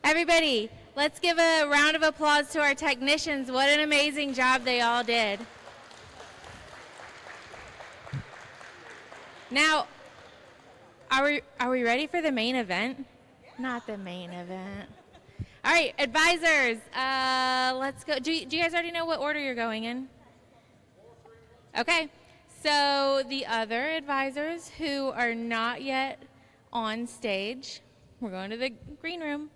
Everybody, let's give a round of applause to our technicians. What an amazing job they all did. Now, are we ready for the main event? Not the main event. All right, advisors, let's go. Do you guys already know what order you're going in? Okay, so the other advisors who are not yet on stage, we're going to the green room.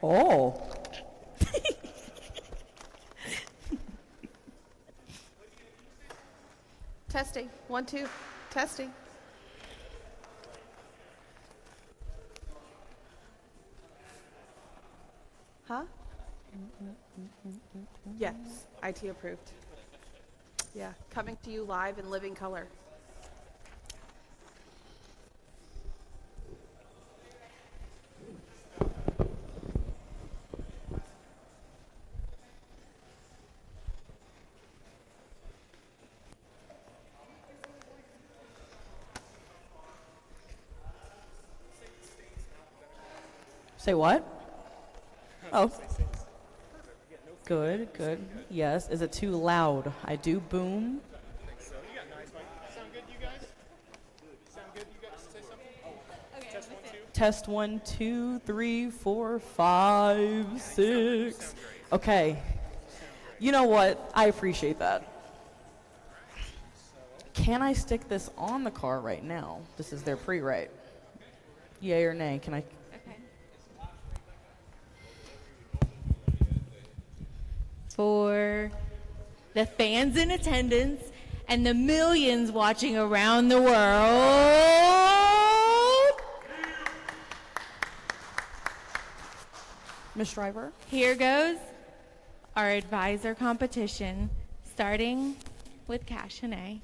Oh. Testing. 1, 2. Testing. Huh? Yes, IT approved. Yeah, coming to you live in living color. Say what? Oh. Good, good. Yes. Is it too loud? I do boom. So you got nice mic. Sound good, you guys? Sound good, you guys? Say something. Test 1, 2. Test 1, 2, 3, 4, 5, 6. Okay. You know what? I appreciate that. Can I stick this on the car right now? This is their pre-write. Yay or nay? Can I? Okay. For the fans in attendance and the millions watching around the world, Miss Driver? here goes our advisor competition, starting with Cash and A.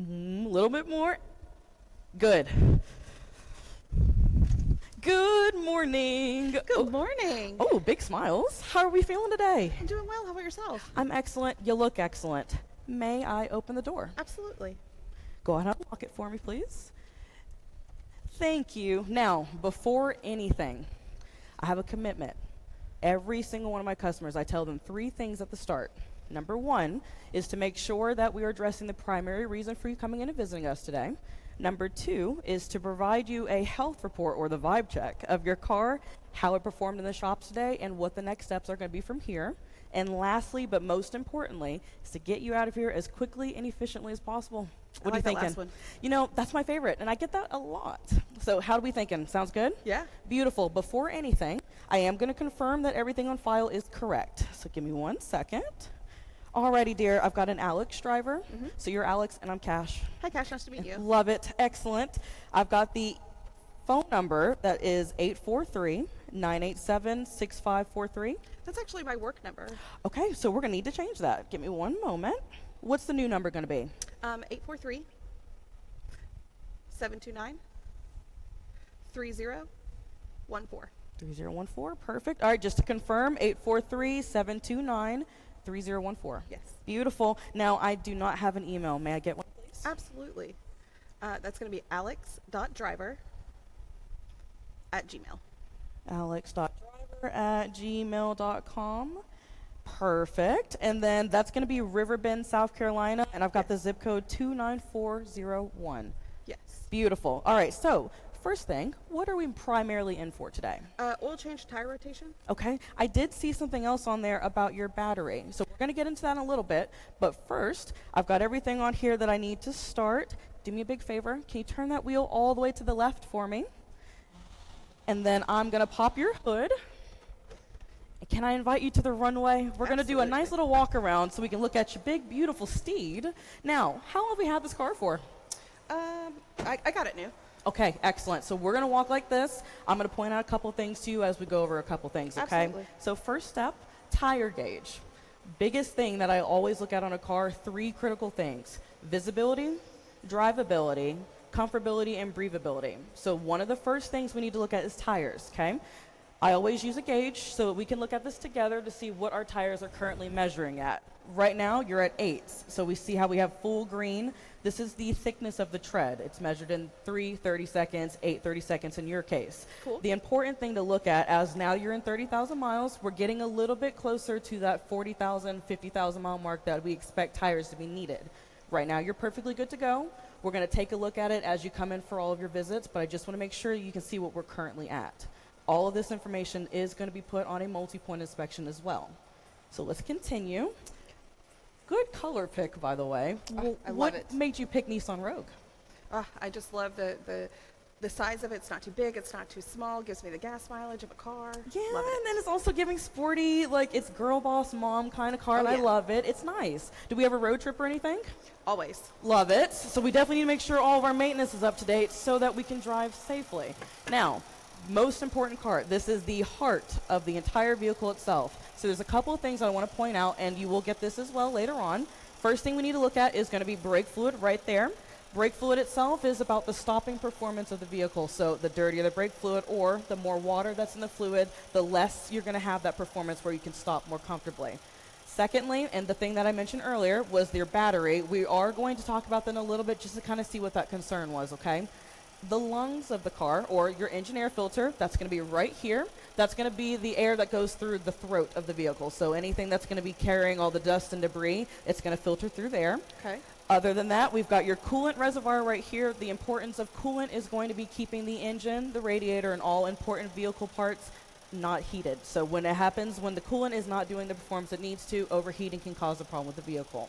A little bit more. Good. Good morning. Good morning. Oh, big smiles. How are we feeling today? I'm doing well. How about yourself? I'm excellent. You look excellent. May I open the door? Absolutely. Go ahead and unlock it for me, please. Thank you. Now, before anything, I have a commitment. Every single one of my customers, I tell them 3 things at the start. Number 1 is to make sure that we are addressing the primary reason for you coming in and visiting us today. Number 2 is to provide you a health report or the vibe check of your car, how it performed in the shops today, and what the next steps are going to be from here. And lastly, but most importantly, is to get you out of here as quickly and efficiently as possible. What are you like that thinking? last one. You know, that's my favorite, and I get that a lot. So how are we thinking? Sounds good? Yeah. Beautiful. Before anything, I am going to confirm that everything on file is correct. So give me 1 second. Alrighty, dear. I've got an Alex driver. So you're Alex, and I'm Cash. Hi, Cash. Nice to meet you. Love it. Excellent. I've got the phone number that is 843-987-6543. That's actually my work number. Okay, so we're going to need to change that. Give me 1 moment. What's the new number going to be? 843-729-3014. 3014. Perfect. All right, just to confirm, 843-729-3014. Yes. Beautiful. Now, I do not have an email. May I get one, please? Absolutely. That's going to be alex.driver@gmail. alex.driver@gmail.com. Perfect. And then that's going to be Riverbend, South Carolina, and I've got the zip code 29401. Yes. Beautiful. All right, so first thing, what are we primarily in for today? Oil change, tire rotation. Okay, I did see something else on there about your battery, so we're going to get into that in a little bit, but first, I've got everything on here that I need to start. Do me a big favor, can you turn that wheel all the way to the left for me? And then I'm going to pop your hood. And can I invite you to the runway? We're going to do a nice little walk around so we can look at your big, beautiful steed. Now, how long have we had this car for? I got it new. Okay, excellent. So we're going to walk like this. I'm going to point out a couple things to you as we go over a couple things, okay? Absolutely. So first step, tire gauge. Biggest thing that I always look at on a car, 3 critical things: visibility, drivability, comfortability, and breathability. So one of the first things we need to look at is tires, okay? I always use a gauge so that we can look at this together to see what our tires are currently measuring at. Right now, you're at 8s, so we see how we have full green. This is the thickness of the tread. It's measured in 3 30 seconds, 8 30 seconds in your case. Cool. The important thing to look at, as now you're in 30,000 miles, we're getting a little bit closer to that 40,000, 50,000 mile mark that we expect tires to be needed. Right now, you're perfectly good to go. We're going to take a look at it as you come in for all of your visits, but I just want to make sure you can see what we're currently at. All of this information is going to be put on a multi-point inspection as well. So let's continue. Good color pick, by the way. I love what it. made you pick Nissan Rogue? I just love the size of it. It's not too big. It's not too small. Gives me the gas mileage of a car. Yeah, Love it. and then it's also giving sporty, like it's girl boss mom kind of car, Oh, and I yeah. love it. It's nice. Do we have a road trip or anything? Always. Love it. So we definitely need to make sure all of our maintenance is up to date so that we can drive safely. Now, most important part, this is the heart of the entire vehicle itself. So there's a couple of things I want to point out, and you will get this as well later on. First thing we need to look at is going to be brake fluid right there. Brake fluid itself is about the stopping performance of the vehicle. So the dirtier the brake fluid or the more water that's in the fluid, the less you're going to have that performance where you can stop more comfortably. Secondly, and the thing that I mentioned earlier was their battery. We are going to talk about that in a little bit just to kind of see what that concern was, okay? The lungs of the car, or your engine air filter, that's going to be right here. That's going to be the air that goes through the throat of the vehicle. So anything that's going to be carrying all the dust and debris, it's going to filter through there. Okay. Other than that, we've got your coolant reservoir right here. The importance of coolant is going to be keeping the engine, the radiator, and all important vehicle parts not heated. So when it happens, when the coolant is not doing the performance it needs to, overheating can cause a problem with the vehicle.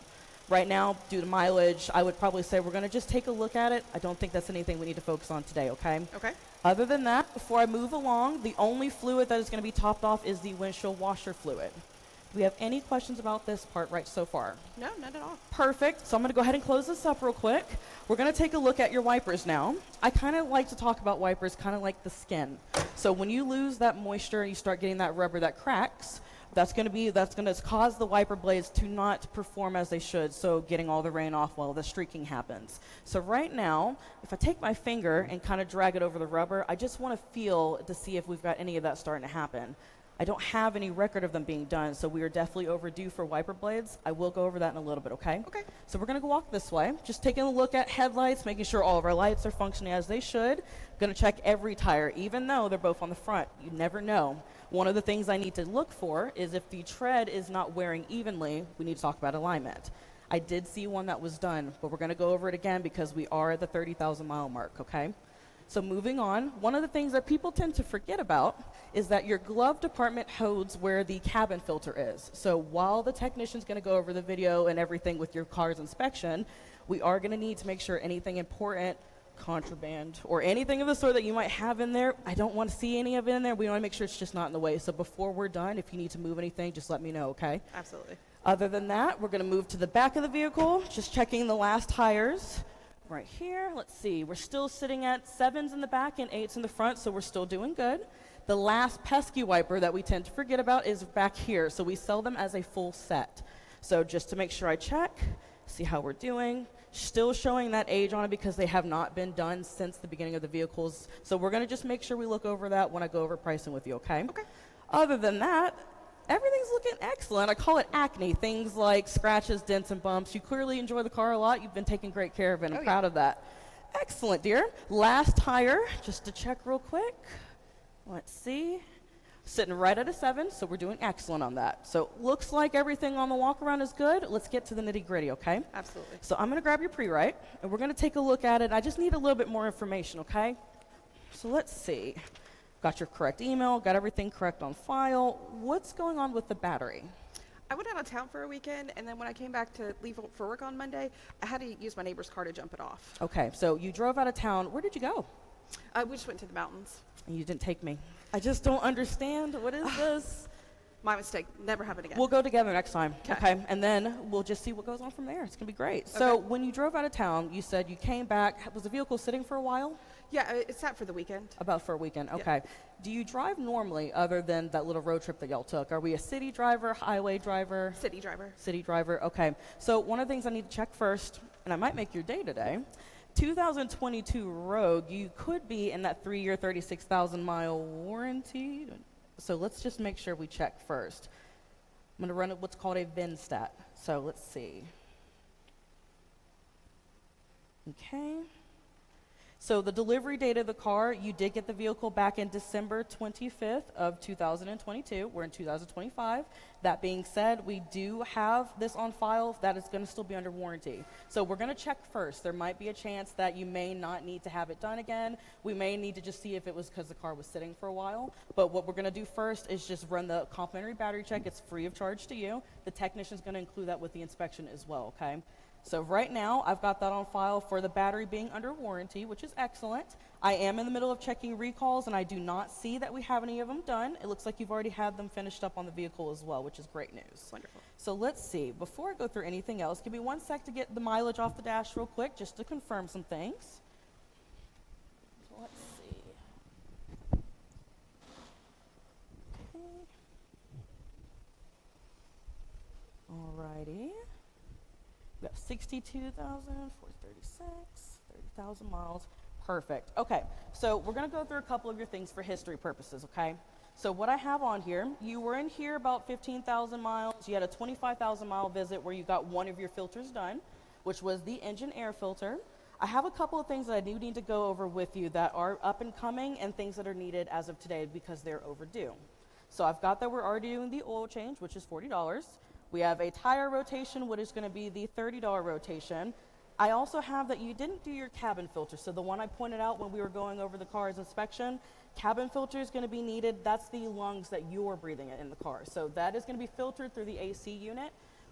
Right now, due to mileage, I would probably say we're going to just take a look at it. I don't think that's anything we need to focus on today, okay? Okay. Other than that, before I move along, the only fluid that is going to be topped off is the windshield washer fluid. Do we have any questions about this part right so far? No, not at all. Perfect. So I'm going to go ahead and close this up real quick. We're going to take a look at your wipers now. I kind of like to talk about wipers kind of like the skin. So when you lose that moisture and you start getting that rubber that cracks, that's going to cause the wiper blades to not perform as they should, so getting all the rain off while the streaking happens. So right now, if I take my finger and kind of drag it over the rubber, I just want to feel to see if we've got any of that starting to happen. I don't have any record of them being done, so we are definitely overdue for wiper blades. I will go over that in a little bit, okay? Okay. So we're going to go walk this way, just taking a look at headlights, making sure all of our lights are functioning as they should. Going to check every tire, even though they're both on the front. You never know. One of the things I need to look for is if the tread is not wearing evenly, we need to talk about alignment. I did see one that was done, but we're going to go over it again because we are at the 30,000 mile mark, okay? So moving on, one of the things that people tend to forget about is that your glove department holds where the cabin filter is. So while the technician's going to go over the video and everything with your car's inspection, we are going to need to make sure anything important, contraband, or anything of the sort that you might have in there, I don't want to see any of it in there. We want to make sure it's just not in the way. So before we're done, if you need to move anything, just let me know, okay? Absolutely. Other than that, we're going to move to the back of the vehicle, just checking the last tires. Right here, let's see, we're still sitting at 7s in the back and 8s in the front, so we're still doing good. The last pesky wiper that we tend to forget about is back here, so we sell them as a full set. So just to make sure I check, see how we're doing. Still showing that age on it because they have not been done since the beginning of the vehicles. So we're going to just make sure we look over that when I go over pricing with you, okay? Okay. Other than that, everything's looking excellent. I call it acne, things like scratches, dents, and bumps. You clearly enjoy the car a lot. You've been taking great care of it. I'm proud of that. Excellent, dear. Last tire, just to check real quick. Let's see. Sitting right at a 7, so we're doing excellent on that. So looks like everything on the walk around is good. Let's get to the nitty gritty, okay? Absolutely. So I'm going to grab your pre-write, and we're going to take a look at it. I just need a little bit more information, okay? So let's see. Got your correct email, got everything correct on file. What's going on with the battery? I went out of town for a weekend, and then when I came back to leave for work on Monday, I had to use my neighbor's car to jump it off. Okay, so you drove out of town. Where did you go? We just went to the mountains. And you didn't take me. I just don't understand. What is this? My mistake. Never happen again. We'll go together next time, 'Kay. okay? And then we'll just see what goes on from there. It's going to be great. So Okay. when you drove out of town, you said you came back. Was the vehicle sitting for a while? Yeah, it sat for the weekend. About for a weekend, Yeah. okay. Do you drive normally other than that little road trip that y'all took? Are we a city driver, highway driver? City driver. City driver, okay. So one of the things I need to check first, and I might make your day today, 2022 Rogue, you could be in that 3-year, 36,000 mile warranty. So let's just make sure we check first. I'm going to run what's called a VIN stat. So let's see. Okay. So the delivery date of the car, you did get the vehicle back in December 25th of 2022. We're in 2025. That being said, we do have this on file that is going to still be under warranty. So we're going to check first. There might be a chance that you may not need to have it done again. We may need to just see if it was because the car was sitting for a while. But what we're going to do first is just run the complimentary battery check. It's free of charge to you. The technician's going to include that with the inspection as well, okay? So right now, I've got that on file for the battery being under warranty, which is excellent. I am in the middle of checking recalls, and I do not see that we have any of them done. It looks like you've already had them finished up on the vehicle as well, which is great news. Wonderful. So let's see. Before I go through anything else, give me 1 sec to get the mileage off the dash real quick, just to confirm some things. So let's see. Okay. Alrighty. We got 62,436, 30,000 miles. Perfect. Okay, so we're going to go through a couple of your things for history purposes, okay? So what I have on here, you were in here about 15,000 miles. You had a 25,000 mile visit where you got one of your filters done, which was the engine air filter. I have a couple of things that I do need to go over with you that are up and coming and things that are needed as of today because they're overdue. So I've got that we're already doing the oil change, which is $40. We have a tire rotation, which is going to be the $30 rotation. I also have that you didn't do your cabin filter. So the one I pointed out when we were going over the car's inspection, cabin filter is going to be needed. That's the lungs that you're breathing in the car. So that is going to be filtered through the AC unit.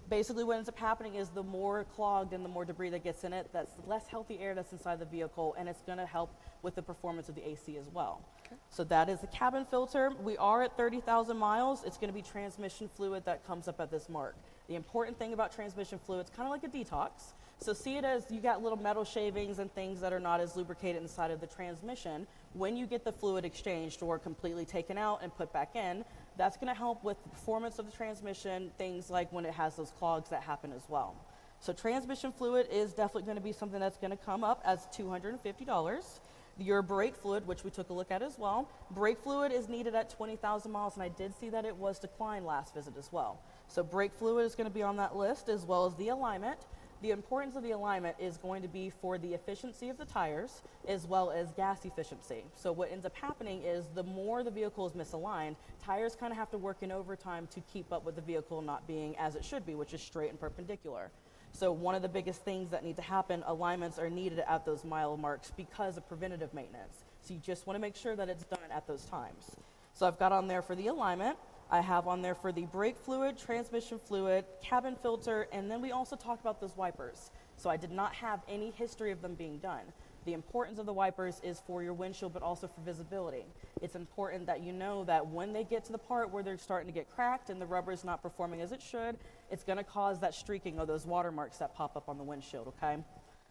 Basically what ends up happening is the more clogged and the more debris that gets in it, that's less healthy air that's inside the vehicle, and it's going to help with the performance of the AC as well. Okay. So that is the cabin filter. We are at 30,000 miles. It's going to be transmission fluid that comes up at this mark. The important thing about transmission fluid, it's kind of like a detox. So see it as you got little metal shavings and things that are not as lubricated inside of the transmission. When you get the fluid exchanged or completely taken out and put back in, that's going to help with the performance of the transmission, things like when it has those clogs that happen as well. So transmission fluid is definitely going to be something that's going to come up as $250. Your brake fluid, which we took a look at as well, brake fluid is needed at 20,000 miles, and I did see that it was declined last visit as well. So brake fluid is going to be on that list, as well as the alignment. The importance of the alignment is going to be for the efficiency of the tires as well as gas efficiency. So what ends up happening is the more the vehicle is misaligned, tires kind of have to work in overtime to keep up with the vehicle not being as it should be, which is straight and perpendicular. So one of the biggest things that need to happen, alignments are needed at those mile marks because of preventative maintenance. So you just want to make sure that it's done at those times. So I've got on there for the alignment. I have on there for the brake fluid, transmission fluid, cabin filter, and then we also talked about those wipers. So I did not have any history of them being done. The importance of the wipers is for your windshield, but also for visibility. It's important that you know that when they get to the part where they're starting to get cracked and the rubber is not performing as it should, it's going to cause that streaking of those watermarks that pop up on the windshield, okay?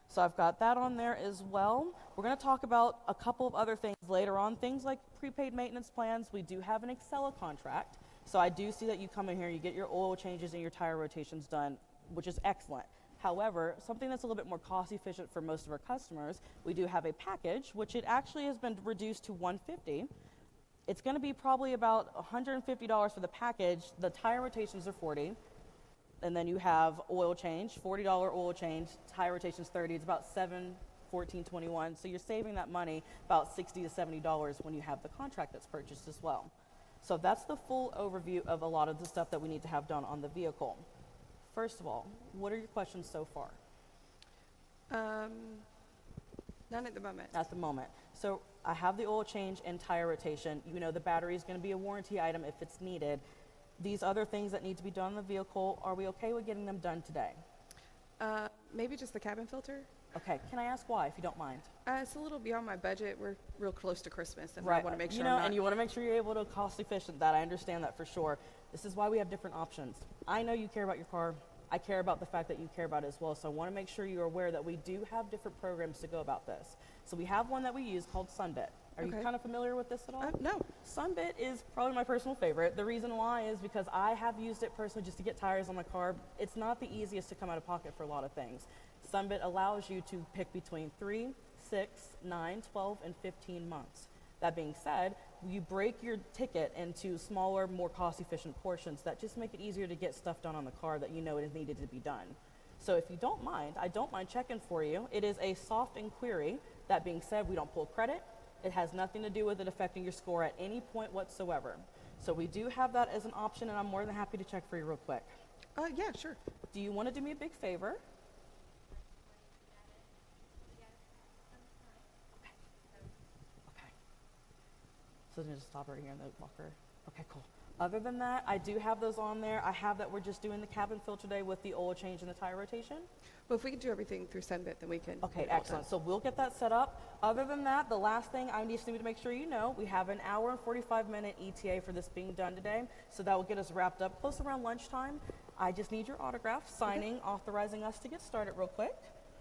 So I've got that on there as well. We're going to talk about a couple of other things later on, things like prepaid maintenance plans. We do have an Accela contract. So I do see that you come in here, you get your oil changes and your tire rotations done, which is excellent. However, something that's a little bit more cost efficient for most of our customers, we do have a package, which it actually has been reduced to $150. It's going to be probably about $150 for the package. The tire rotations are $40. And then you have oil change, $40 oil change, tire rotations $30. It's about $7, $14, $21. So you're saving that money about $60 to $70 when you have the contract that's purchased as well. So that's the full overview of a lot of the stuff that we need to have done on the vehicle. First of all, what are your questions so far? None at the moment. At the moment. So I have the oil change and tire rotation. You know the battery is going to be a warranty item if it's needed. These other things that need to be done on the vehicle, are we okay with getting them done today? Maybe just the cabin filter. Okay, can I ask why, if you don't mind? It's a little beyond my budget. We're real close to Christmas, and Right. I want to make sure you know, I'm not. and you want to make sure you're able to cost efficient that. I understand that for sure. This is why we have different options. I know you care about your car. I care about the fact that you care about it as well. So I want to make sure you're aware that we do have different programs to go about this. So we have one that we use called Sunbit. Are you Okay. kind of familiar with this at all? No. Sunbit is probably my personal favorite. The reason why is because I have used it personally just to get tires on my car. It's not the easiest to come out of pocket for a lot of things. Sunbit allows you to pick between 3, 6, 9, 12, and 15 months. That being said, you break your ticket into smaller, more cost-efficient portions that just make it easier to get stuff done on the car that you know it needed to be done. So if you don't mind, I don't mind checking for you. It is a soft inquiry. That being said, we don't pull credit. It has nothing to do with it affecting your score at any point whatsoever. So we do have that as an option, and I'm more than happy to check for you real quick. Yeah, sure. Do you want to do me a big favor? Okay. So then just stop right here in the locker. Okay, cool. Other than that, I do have those on there. I have that we're just doing the cabin filter day with the oil change and the tire rotation. Well, if we can do everything through Sunbit, then we can. Okay, get it all excellent. done. So we'll get that set up. Other than that, the last thing I just need to make sure you know, we have an hour and 45-minute ETA for this being done today. So that will get us wrapped up close around lunchtime. I just need your autograph, signing, authorizing us to get started real quick.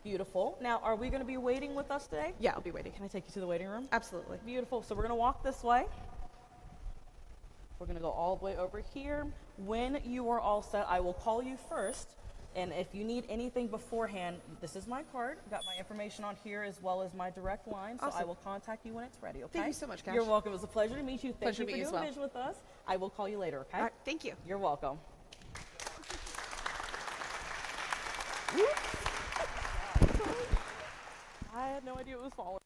Beautiful. Now, are we going to be waiting with us today? Yeah, I'll be waiting. Can I take you to the waiting room? Absolutely. Beautiful. So we're going to walk this way. We're going to go all the way over here. When you are all set, I will call you first. And if you need anything beforehand, this is my card. Got my information on here as well as my direct line. So I Awesome. will contact you when it's ready, okay? Thank you so much, Cash. You're welcome. It was a pleasure to meet you. Thank Pleasure you to for meet you doing as Vision with us. I will call you later, okay? All right, thank you. You're welcome. I had no idea it was falling.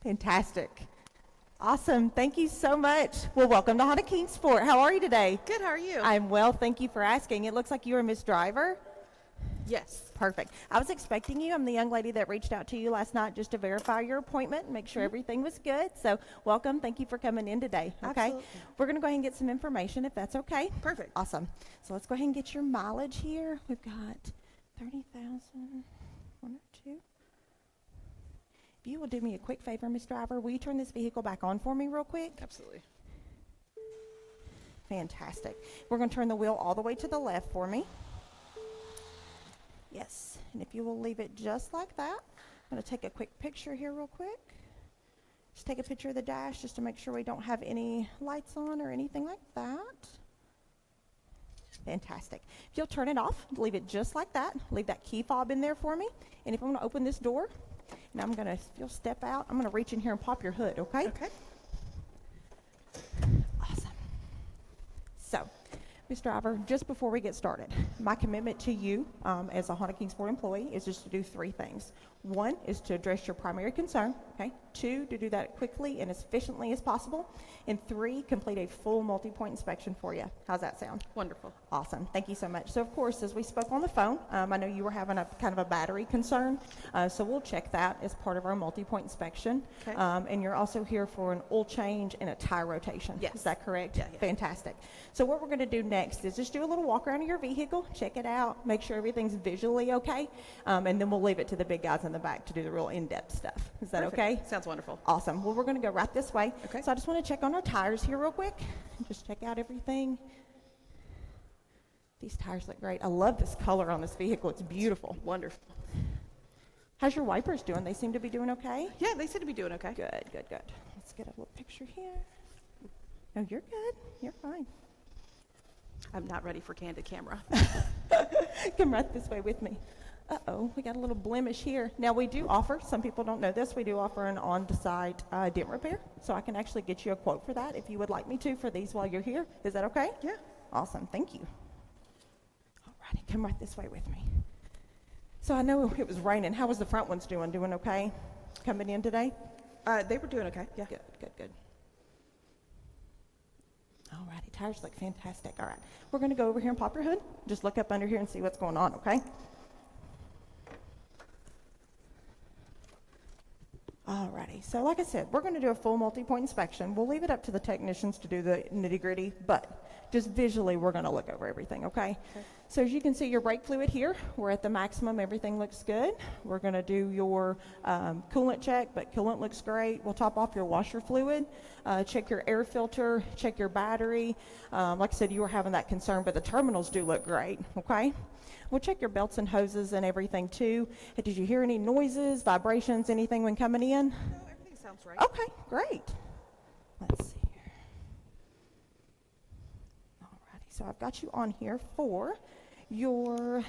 Fantastic. Awesome. Thank you so much. Well, welcome to Honda Kingsport. How are you today? Good, how are you? I'm well. Thank you for asking. It looks like you are Miss Driver. Yes. Perfect. I was expecting you. I'm the young lady that reached out to you last night just to verify your appointment and make sure everything was good. So welcome. Thank you for coming in today. Okay. Absolutely. We're going to go ahead and get some information if that's okay. Perfect. Awesome. So let's go ahead and get your mileage here. We've got 30,000, one or two. If you will do me a quick favor, Miss Driver, will you turn this vehicle back on for me real quick? Absolutely. Fantastic. We're going to turn the wheel all the way to the left for me. Yes. And if you will leave it just like that, I'm going to take a quick picture here real quick. Just take a picture of the dash just to make sure we don't have any lights on or anything like that. Fantastic. If you'll turn it off, leave it just like that. Leave that key fob in there for me. And if I'm going to open this door, and I'm going to, if you'll step out, I'm going to reach in here and pop your hood, okay? Okay. Awesome. So, Ms. Driver, just before we get started, my commitment to you as a Honda Kingsport employee is just to do three things. One is to address your primary concern, okay? Two, to do that quickly and as efficiently as possible. And three, complete a full multi-point inspection for you. How's that sound? Wonderful. Awesome. Thank you so much. So, of course, as we spoke on the phone, I know you were having a kind of a battery concern, so we'll check that as part of our multi-point inspection. Okay. And you're also here for an oil change and a tire rotation. Yes. Is that correct? Yeah, yeah. Fantastic. So what we're going to do next is just do a little walk around of your vehicle, check it out, make sure everything's visually okay, and then we'll leave it to the big guys in the back to do the real in-depth stuff. Is that Perfect. okay? Sounds wonderful. Awesome. Well, we're going to go right this way. Okay. So I just want to check on our tires here real quick. Just check out everything. These tires look great. I love this color on this vehicle. It's beautiful. Wonderful. How's your wipers doing? They seem to be doing okay? Yeah, they seem to be doing okay. Good, good, good. Let's get a little picture here. No, you're good. You're fine. I'm not ready for candid camera. Come right this way with me. Uh-oh, we got a little blemish here. Now, we do offer, some people don't know this, we do offer an on-site dent repair. So I can actually get you a quote for that if you would like me to for these while you're here. Is that okay? Yeah. Awesome, thank you. All righty, come right this way with me. So I know it was raining. How was the front ones doing? Doing okay? Coming in today? They were doing okay. Yeah. Good, good, good. All righty, tires look fantastic. All right, we're going to go over here and pop your hood. Just look up under here and see what's going on, okay? Alrighty, so like I said, we're going to do a full multi-point inspection. We'll leave it up to the technicians to do the nitty-gritty, but just visually we're going to look over everything, okay? So as you can see your brake fluid here, we're at the maximum, everything looks good. We're going to do your coolant check, but coolant looks great. We'll top off your washer fluid, check your air filter, check your battery. Like I said, you were having that concern, but the terminals do look great, okay? We'll check your belts and hoses and everything too. Did you hear any noises, vibrations, anything when coming in? No, everything sounds right. Okay, great. Let's see here. Alrighty, so I've got you on here for your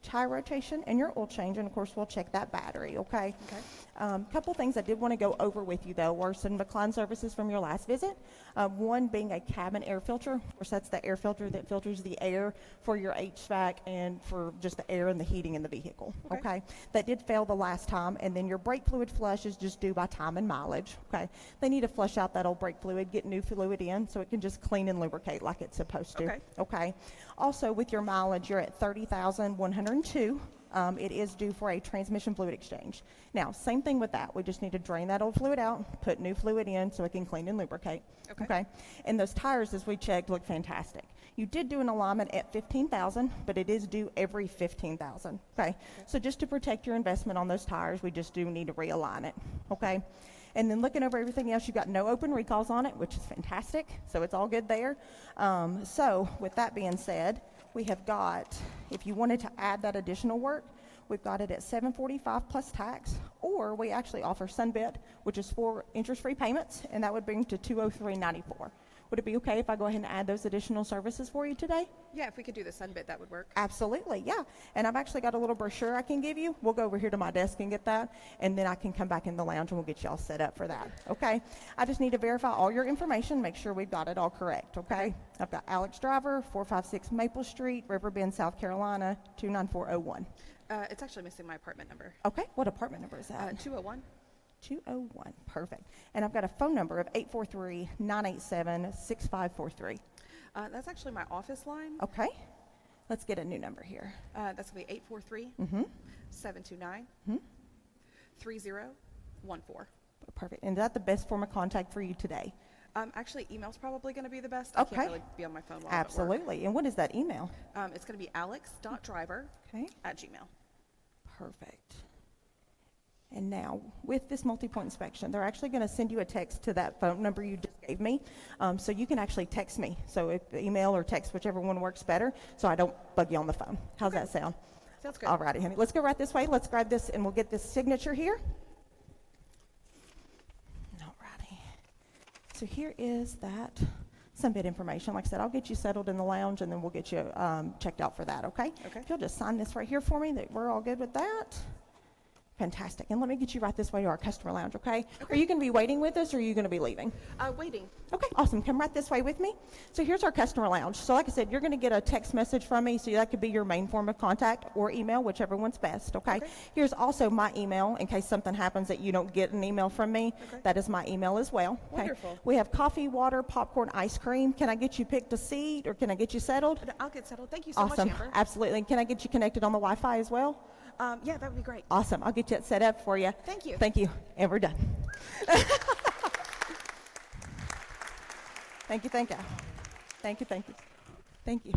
tire rotation and your oil change, and of course we'll check that battery, okay? Okay. Couple things I did want to go over with you though were some McLean services from your last visit. One being a cabin air filter. Of course, that's the air filter that filters the air for your HVAC and for just the air and the heating in the vehicle. Okay. That did fail the last time, and then your brake fluid flush is just due by time and mileage. Okay. They need to flush out that old brake fluid, get new fluid in, so it can just clean and lubricate like it's supposed to. Okay. Okay. Also, with your mileage, you're at 30,102. It is due for a transmission fluid exchange. Now, same thing with that. We just need to drain that old fluid out, put new fluid in so it can clean and lubricate. Okay. And those tires, as we checked, look fantastic. You did do an alignment at 15,000, but it is due every 15,000. Okay. So just to protect your investment on those tires, we just do need to realign it. Okay. And then looking over everything else, you've got no open recalls on it, which is fantastic. So it's all good there. So with that being said, we have got, if you wanted to add that additional work, we've got it at $745 plus tax, or we actually offer Sunbit, which is 4 interest-free payments, and that would bring to $203.94. Would it be okay if I go ahead and add those additional services for you today? Yeah, if we could do the Sunbit, that would work. Absolutely, yeah. And I've actually got a little brochure I can give you. We'll go over here to my desk and get that, and then I can come back in the lounge and we'll get you all set up for that, okay? I just need to verify all your information, make sure we've got it all correct, okay? I've got Alex Driver, 456 Maple Street, River Bend, South Carolina, 29401. It's actually missing my apartment number. Okay, what apartment number is that? 201. 201. Perfect. And I've got a phone number of 843-987-6543. That's actually my office line. Okay. Let's get a new number here. That's going to be 843 Mm-hmm. 729 3014. Perfect. And is that the best form of contact for you today? Actually, email's probably going to be the best. I Okay. can't really be on my phone while I'm at work. Absolutely. And what is that email? It's going to be alex.driver@gmail. Perfect. And now, with this multi-point inspection, they're actually going to send you a text to that phone number you just gave me, so you can actually text me. So if email or text, whichever one works better, so I don't bug you on the phone. How's that sound? Sounds good. All righty, honey. Let's go right this way. Let's grab this, and we'll get this signature here. All righty. So here is that some bit information. Like I said, I'll get you settled in the lounge, and then we'll get you checked out for that, okay? Okay. If you'll just sign this right here for me, that we're all good with that. Fantastic. And let me get you right this way to our customer lounge, okay? Are you going to be waiting with us, or are you going to be leaving? Waiting. Okay, awesome. Come right this way with me. So here's our customer lounge. So like I said, you're going to get a text message from me, so that could be your main form of contact, or email, whichever one's best, okay? Here's also my email in case something happens that you don't get an email from me. That is my email as well. Okay? Wonderful. We have coffee, water, popcorn, ice cream. Can I get you picked a seat, or can I get you settled? I'll get settled. Thank you so Awesome. much, Amber. Absolutely. And can I get you connected on the Wi-Fi as well? Yeah, that would be great. Awesome. I'll get you set up for you. Thank you. Thank you. And we're done. Thank you. Thank you. Thank you. Thank you. Thank you.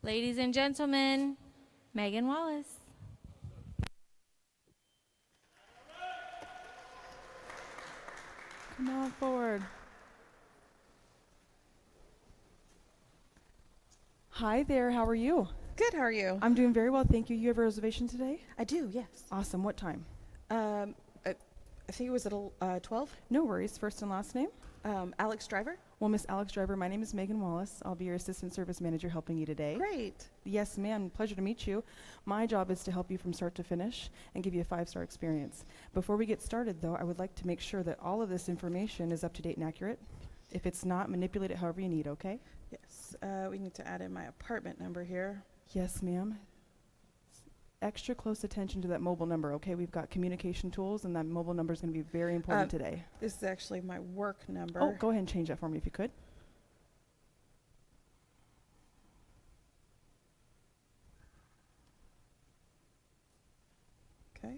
Ladies and gentlemen, Megan Wallace. Come on forward. Hi there, how are you? Good, how are you? I'm doing very well, thank you. You have a reservation today? I do, yes. Awesome, what time? I think it was at 12. No worries, first and last name? Alex Driver. Well, Miss Alex Driver, my name is Megan Wallace. I'll be your assistant service manager helping you today. Great. Yes, ma'am. Pleasure to meet you. My job is to help you from start to finish and give you a 5-star experience. Before we get started, though, I would like to make sure that all of this information is up to date and accurate. If it's not, manipulate it however you need, okay? Yes, we need to add in my apartment number here. Yes, ma'am. Extra close attention to that mobile number, okay? We've got communication tools, and that mobile number is going to be very important today. This is actually my work number. Oh, go ahead and change that for me if you could. Okay.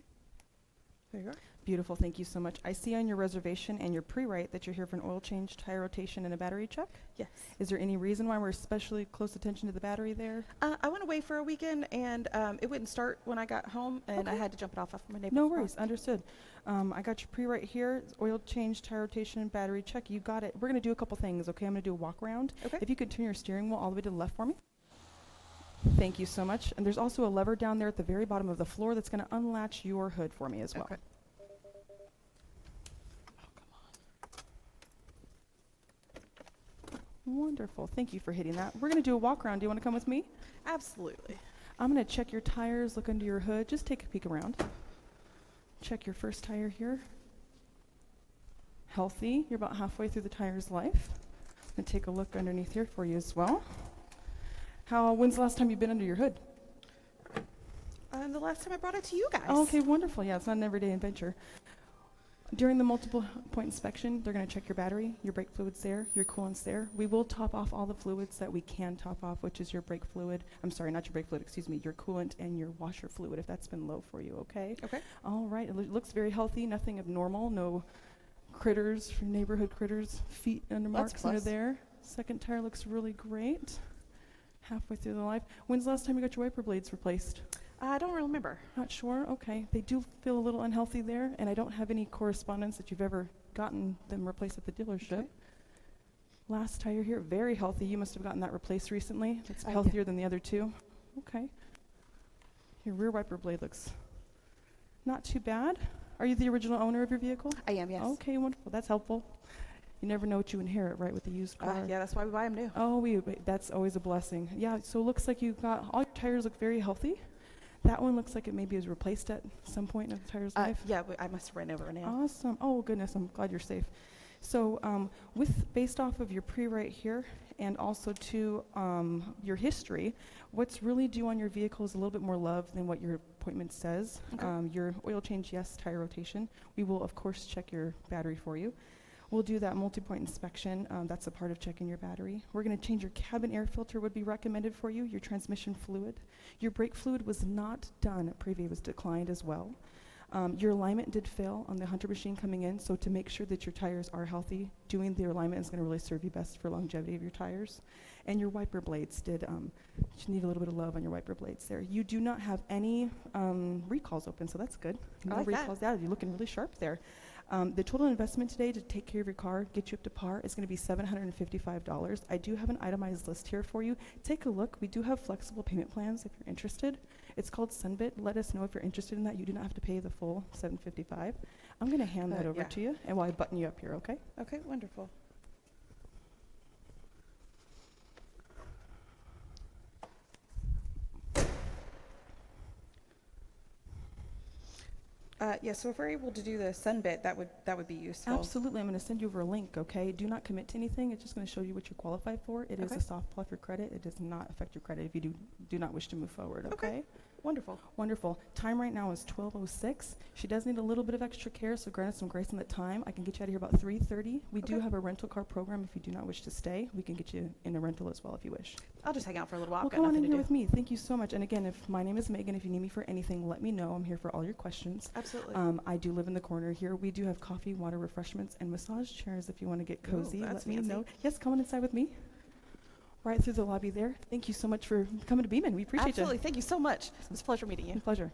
There you are. Beautiful, thank you so much. I see on your reservation and your pre-write that you're here for an oil change, tire rotation, and a battery check. Yes. Is there any reason why we're especially close attention to the battery there? I went away for a weekend, and it wouldn't start when I got home, and I Okay. had to jump it off my neighbor's No car. worries, understood. I got your pre-write here, oil change, tire rotation, battery check. You got it. We're going to do a couple things, okay? I'm going to do a walk around. Okay. If you could turn your steering wheel all the way to the left for me. Thank you so much. And there's also a lever down there at the very bottom of the floor that's going to unlatch your hood for me as well. Okay. Wonderful. Thank you for hitting that. We're going to do a walk around. Do you want to come with me? Absolutely. I'm going to check your tires, look under your hood. Just take a peek around. Check your first tire here. Healthy. You're about halfway through the tire's life. I'm going to take a look underneath here for you as well. When's the last time you've been under your hood? The last time I brought it to you guys. Oh, okay, wonderful. Yeah, it's not an everyday adventure. During the multiple point inspection, they're going to check your battery, your brake fluid's there, your coolant's there. We will top off all the fluids that we can top off, which is your brake fluid. I'm sorry, not your brake fluid, excuse me, your coolant and your washer fluid, if that's been low for you, okay? Okay. All right, it looks very healthy, nothing abnormal, no critters, neighborhood critters, feet under That's marks under plus. there. Second tire looks really great. Halfway through the life. When's the last time you got your wiper blades replaced? I don't remember. Not sure? Okay. They do feel a little unhealthy there, and I don't have any correspondence that you've ever gotten them replaced at the dealership. Okay. Last tire here, very healthy. You must have gotten that replaced recently. It's I healthier than the other two. Okay. Your rear wiper blade looks not too bad. Are you the original owner of your vehicle? I am, yes. Okay, wonderful. That's helpful. You never know what you inherit, right, with the used car. Yeah, that's why we buy them new. Oh, that's always a blessing. Yeah, so it looks like you got, all your tires look very healthy. That one looks like it maybe was replaced at some point in the tire's life. Yeah, I must have ran over now. Awesome. Oh, goodness, I'm glad you're safe. So based off of your pre-write here and also to your history, what's really due on your vehicle is a little bit more love than what your appointment says. Okay. Your oil change, yes, tire rotation. We will, of course, check your battery for you. We'll do that multi-point inspection. That's a part of checking your battery. We're going to change your cabin air filter would be recommended for you, your transmission fluid. Your brake fluid was not done. Preview was declined as well. Your alignment did fail on the Hunter machine coming in, so to make sure that your tires are healthy, doing the alignment is going to really serve you best for longevity of your tires. And your wiper blades did, you need a little bit of love on your wiper blades there. You do not have any recalls open, so that's good. I No like that. recalls. Yeah, you're looking really sharp there. The total investment today to take care of your car, get you up to par, is going to be $755. I do have an itemized list here for you. Take a look. We do have flexible payment plans if you're interested. It's called Sunbit. Let us know if you're interested in that. You do not have to pay the full $755. I'm going to hand that over yeah. to you, and while I button you up here, okay? Okay, wonderful. Yeah, so if we're able to do the Sunbit, that would be useful. Absolutely. I'm going to send you over a link, okay? Do not commit to anything. It's just going to show you what you're qualified for. It is Okay. a soft pull off your credit. It does not affect your credit if you do not wish to move forward, okay? Wonderful. Wonderful. Time right now is 12:06. She does need a little bit of extra care, so grant us some grace on the time. I can get you out of here about 3:30. We do Okay. have a rental car program. If you do not wish to stay, we can get you in a rental as well if you wish. I'll just hang out for a little while. Well, I've got come on nothing in to here do. with me. Thank you so much. And again, if my name is Megan, if you need me for anything, let me know. I'm here for all your questions. Absolutely. I do live in the corner here. We do have coffee, water, refreshments, and massage chairs if you want to get Ooh, cozy. that's Let me fancy. know. Yes, come on inside with me. right through the lobby there. Thank you so much for coming to Beeman. We appreciate Absolutely. you. Thank you so much. It was a pleasure meeting you. Pleasure.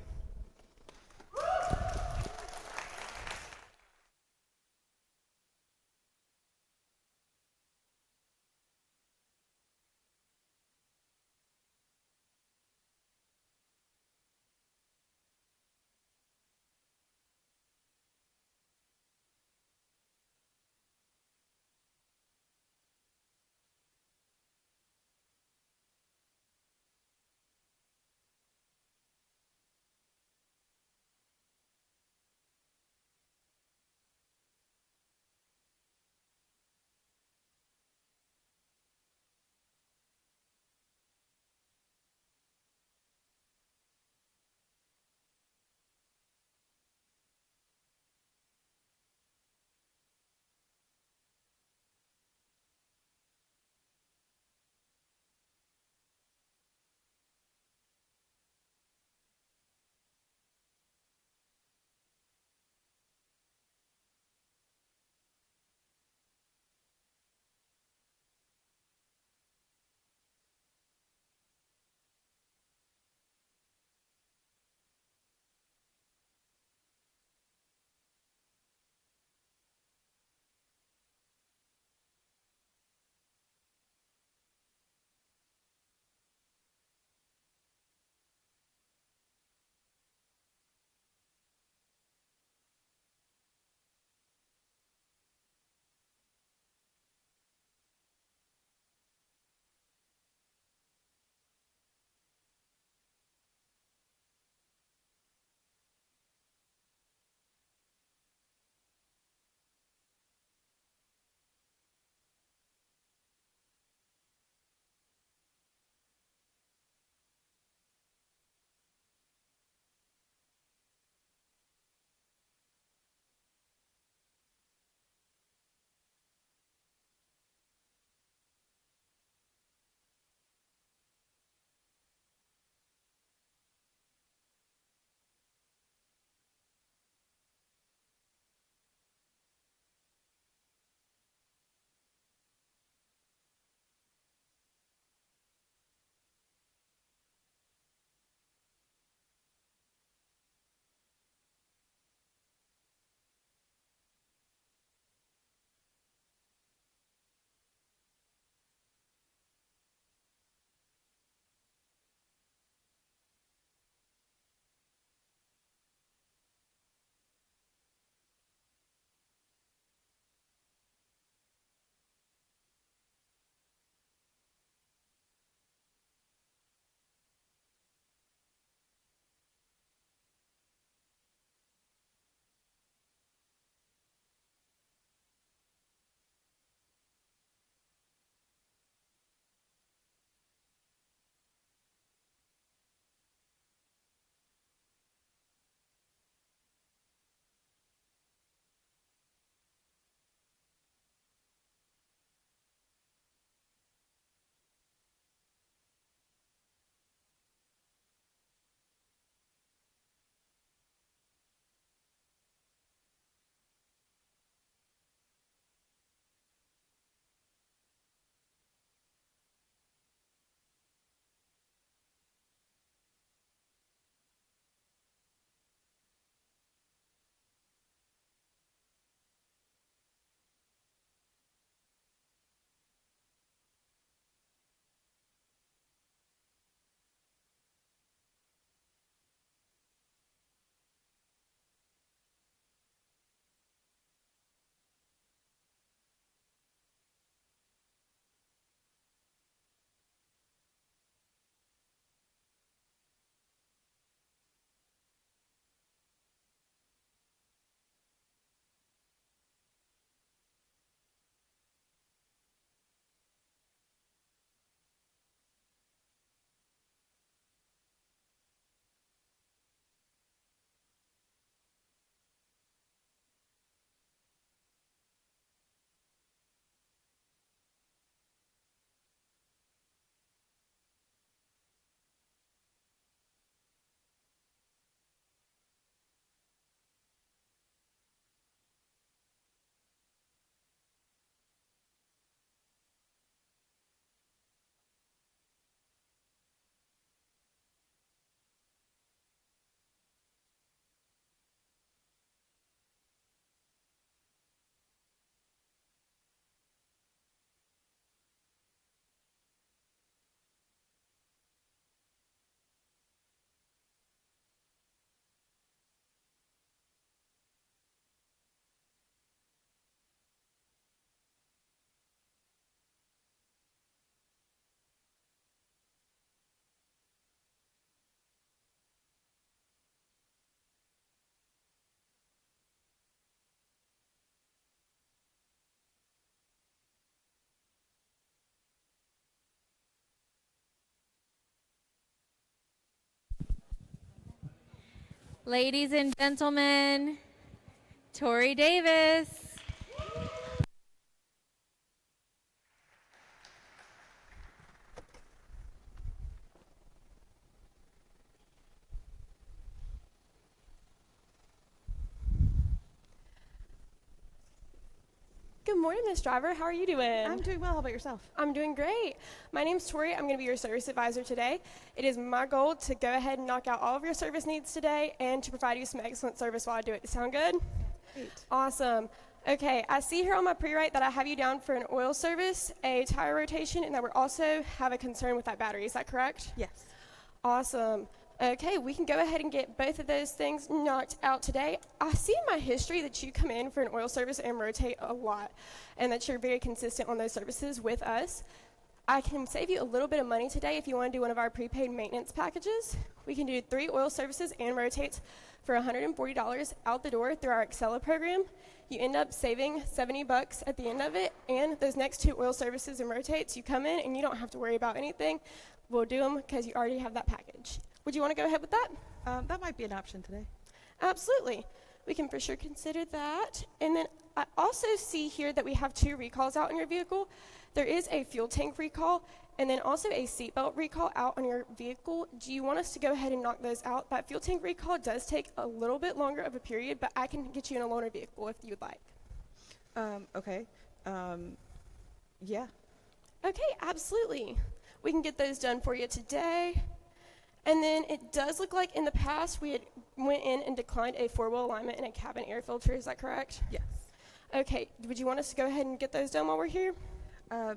Ladies and gentlemen, Tori Davis. Good morning, Miss Driver. How are you doing? I'm doing well. How about yourself? I'm doing great. My name's Tori. I'm going to be your service advisor today. It is my goal to go ahead and knock out all of your service needs today and to provide you some excellent service while I do it. Sound good? Great. Awesome. Okay, I see here on my pre-write that I have you down for an oil service, a tire rotation, and that we also have a concern with that battery. Is that correct? Yes. Awesome. Okay, we can go ahead and get both of those things knocked out today. I see in my history that you come in for an oil service and rotate a lot, and that you're very consistent on those services with us. I can save you a little bit of money today if you want to do one of our prepaid maintenance packages. We can do 3 oil services and rotates for $140 out the door through our Excella program. You end up saving $70 at the end of it, and those next 2 oil services and rotates, you come in and you don't have to worry about anything. We'll do them because you already have that package. Would you want to go ahead with that? That might be an option today. Absolutely. We can for sure consider that. And then I also see here that we have 2 recalls out on your vehicle. There is a fuel tank recall and then also a seatbelt recall out on your vehicle. Do you want us to go ahead and knock those out? That fuel tank recall does take a little bit longer of a period, but I can get you in a loaner vehicle if you would like. Okay. Yeah. Okay, absolutely. We can get those done for you today. And then it does look like in the past we had went in and declined a 4-wheel alignment and a cabin air filter. Is that correct? Yes. Okay. Would you want us to go ahead and get those done while we're here?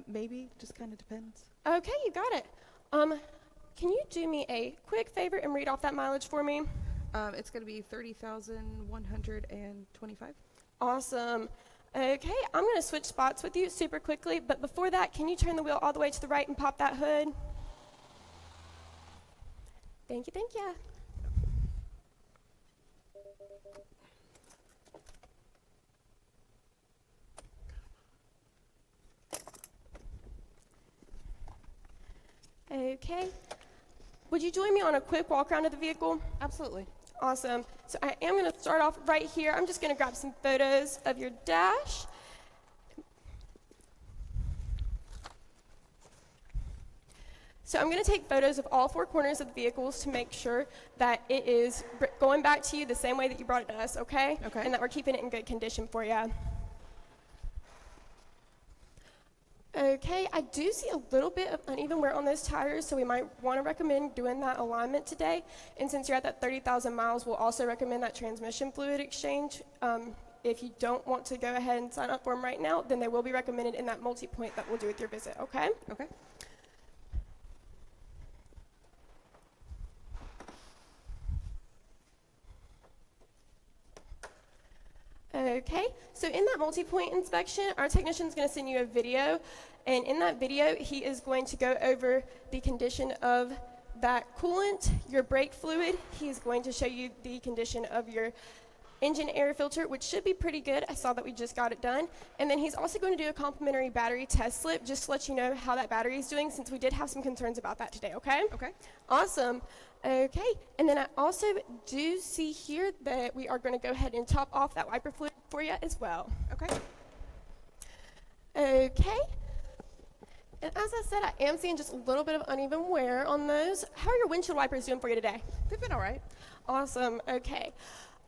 Maybe. Just kind of depends. Okay, you got it. Can you do me a quick favor and read off that mileage for me? It's going to be 30,125. Awesome. Okay, I'm going to switch spots with you super quickly, but before that, can you turn the wheel all the way to the right and pop that hood? Thank you, thank you. Okay. Would you join me on a quick walk around of the vehicle? Absolutely. Awesome. So I am going to start off right here. I'm just going to grab some photos of your dash. So I'm going to take photos of all 4 corners of the vehicles to make sure that it is going back to you the same way that you brought it to us, okay? Okay. And that we're keeping it in good condition for you. Okay, I do see a little bit of uneven wear on those tires, so we might want to recommend doing that alignment today. And since you're at that 30,000 miles, we'll also recommend that transmission fluid exchange. If you don't want to go ahead and sign up for them right now, then they will be recommended in that multi-point that we'll do with your visit, okay? Okay. Okay, so in that multi-point inspection, our technician is going to send you a video, and in that video, he is going to go over the condition of that coolant, your brake fluid. He is going to show you the condition of your engine air filter, which should be pretty good. I saw that we just got it done. And then he's also going to do a complimentary battery test slip just to let you know how that battery is doing, since we did have some concerns about that today, okay? Okay. Awesome. Okay, and then I also do see here that we are going to go ahead and top off that wiper fluid for you as well. Okay. Okay. And as I said, I am seeing just a little bit of uneven wear on those. How are your windshield wipers doing for you today? They've been all right. Awesome. Okay.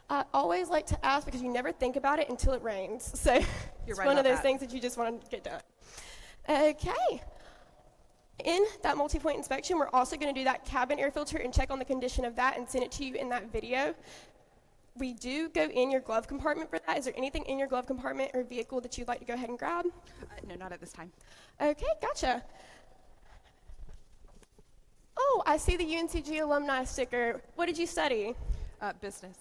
I always like to ask because you never think about it until it rains. So it's right one of about those that. things that you just want to get done. Okay. In that multi-point inspection, we're also going to do that cabin air filter and check on the condition of that and send it to you in that video. We do go in your glove compartment for that. Is there anything in your glove compartment or vehicle that you'd like to go ahead and grab? No, not at this time. Okay, gotcha. Oh, I see the UNCG alumni sticker. What did you study? Business.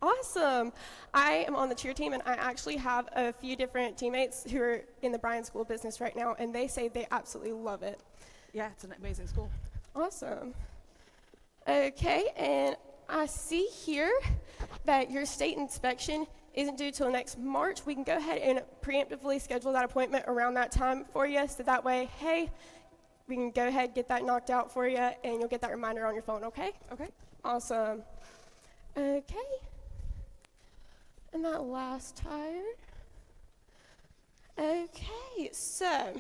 Awesome. I am on the cheer team, and I actually have a few different teammates who are in the Bryan School of Business right now, and they say they absolutely love it. Yeah, it's an amazing school. Awesome. Okay, and I see here that your state inspection isn't due till next March. We can go ahead and preemptively schedule that appointment around that time for you, so that way, hey, we can go ahead and get that knocked out for you, and you'll get that reminder on your phone, okay? Okay. Awesome. Okay. And that last tire. Okay, so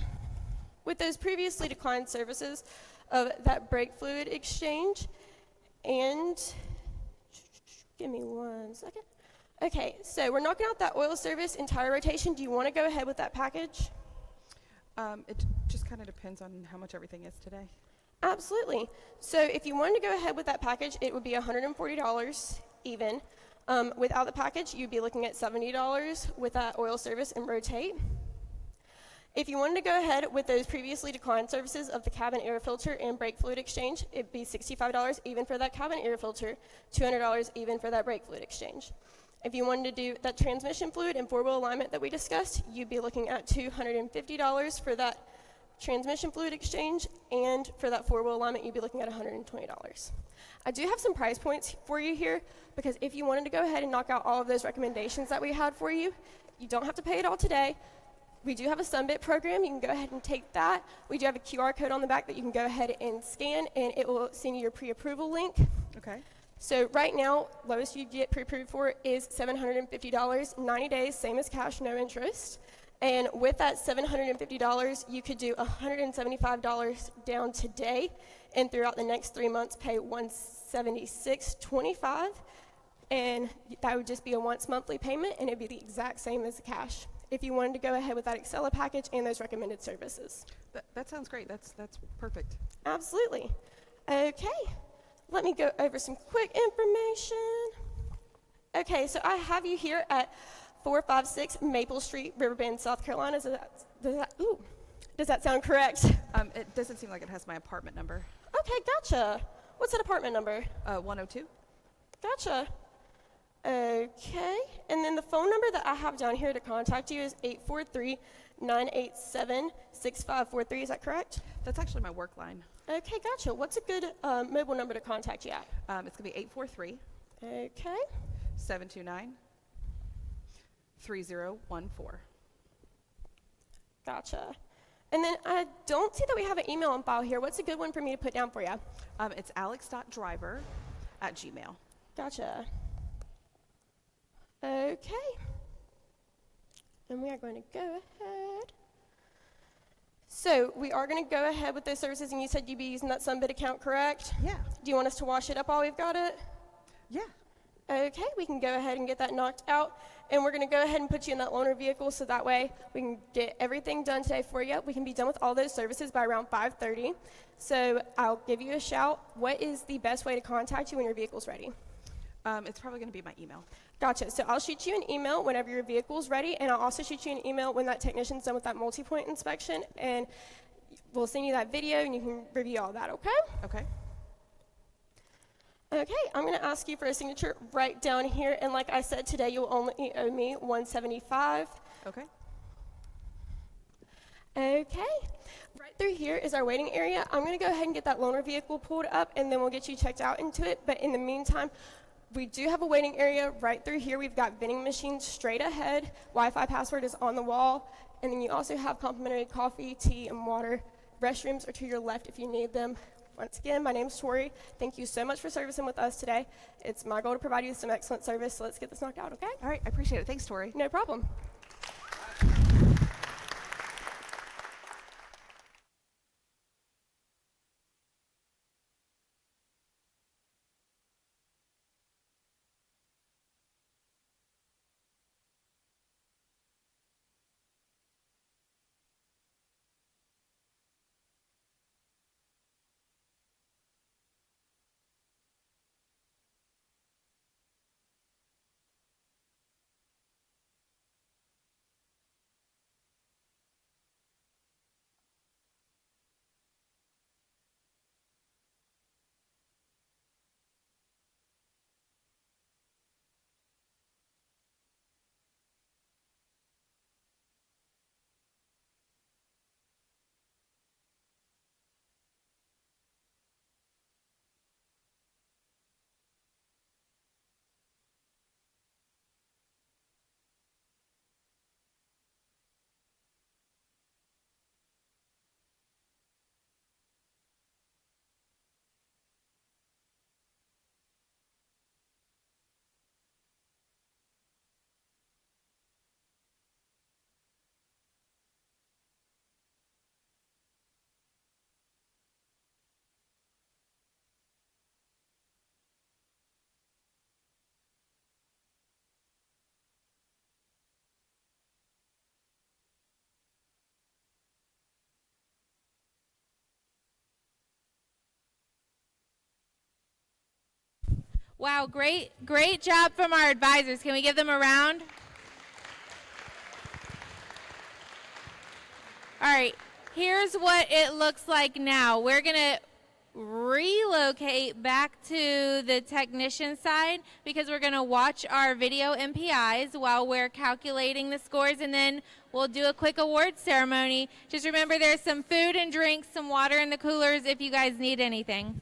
with those previously declined services of that brake fluid exchange and give me 1 second. Okay, so we're knocking out that oil service and tire rotation. Do you want to go ahead with that package? It just kind of depends on how much everything is today. Absolutely. So if you wanted to go ahead with that package, it would be $140 even. Without the package, you'd be looking at $70 with that oil service and rotate. If you wanted to go ahead with those previously declined services of the cabin air filter and brake fluid exchange, it'd be $65 even for that cabin air filter, $200 even for that brake fluid exchange. If you wanted to do that transmission fluid and four-wheel alignment that we discussed, you'd be looking at $250 for that transmission fluid exchange, and for that four-wheel alignment, you'd be looking at $120. I do have some price points for you here, because if you wanted to go ahead and knock out all of those recommendations that we had for you, you don't have to pay it all today. We do have a Sunbit program. You can go ahead and take that. We do have a QR code on the back that you can go ahead and scan, and it will send you your pre-approval link. Okay. So right now, lowest you get pre-approved for is $750, 90 days, same as cash, no interest. And with that $750, you could do $175 down today, and throughout the next 3 months, pay $176.25, and that would just be a once monthly payment, and it'd be the exact same as the cash if you wanted to go ahead with that Excella package and those recommended services. That sounds great. That's perfect. Absolutely. Okay, let me go over some quick information. Okay, so I have you here at 456 Maple Street, Riverbend, South Carolina. Does that sound correct? It doesn't seem like it has my apartment number. Okay, gotcha. What's that apartment number? 102. Gotcha. Okay, and then the phone number that I have down here to contact you is 843-987-6543. Is that correct? That's actually my work line. Okay, gotcha. What's a good mobile number to contact you at? It's going to be 843 Okay. 729 3014. Gotcha. And then I don't see that we have an email on file here. What's a good one for me to put down for you? It's alex.driver@gmail. Gotcha. Okay. And we are going to go ahead. So we are going to go ahead with those services, and you said you'd be using that Sunbit account, correct? Yeah. Do you want us to wash it up while we've got it? Yeah. Okay, we can go ahead and get that knocked out, and we're going to go ahead and put you in that loaner vehicle so that way we can get everything done today for you. We can be done with all those services by around 5:30. So I'll give you a shout. What is the best way to contact you when your vehicle's ready? It's probably going to be my email. Gotcha. So I'll shoot you an email whenever your vehicle's ready, and I'll also shoot you an email when that technician's done with that multi-point inspection, and we'll send you that video, and you can review all that, okay? Okay. Okay, I'm going to ask you for a signature right down here, and like I said, today you'll only owe me $175. Okay. Okay, right through here is our waiting area. I'm going to go ahead and get that loaner vehicle pulled up, and then we'll get you checked out into it. But in the meantime, we do have a waiting area right through here. We've got vending machines straight ahead. Wi-Fi password is on the wall. And then you also have complimentary coffee, tea, and water. Restrooms are to your left if you need them. Once again, my name's Tori. Thank you so much for servicing with us today. It's my goal to provide you with some excellent service, so let's get this knocked out, okay? All right. I appreciate it. Thanks, Tori. No problem. Wow, great job from our advisors. Can we give them a round? All right, here's what it looks like now. We're going to relocate back to the technician side because we're going to watch our video MPIs while we're calculating the scores, and then we'll do a quick award ceremony. Just remember there's some food and drinks, some water in the coolers if you guys need anything.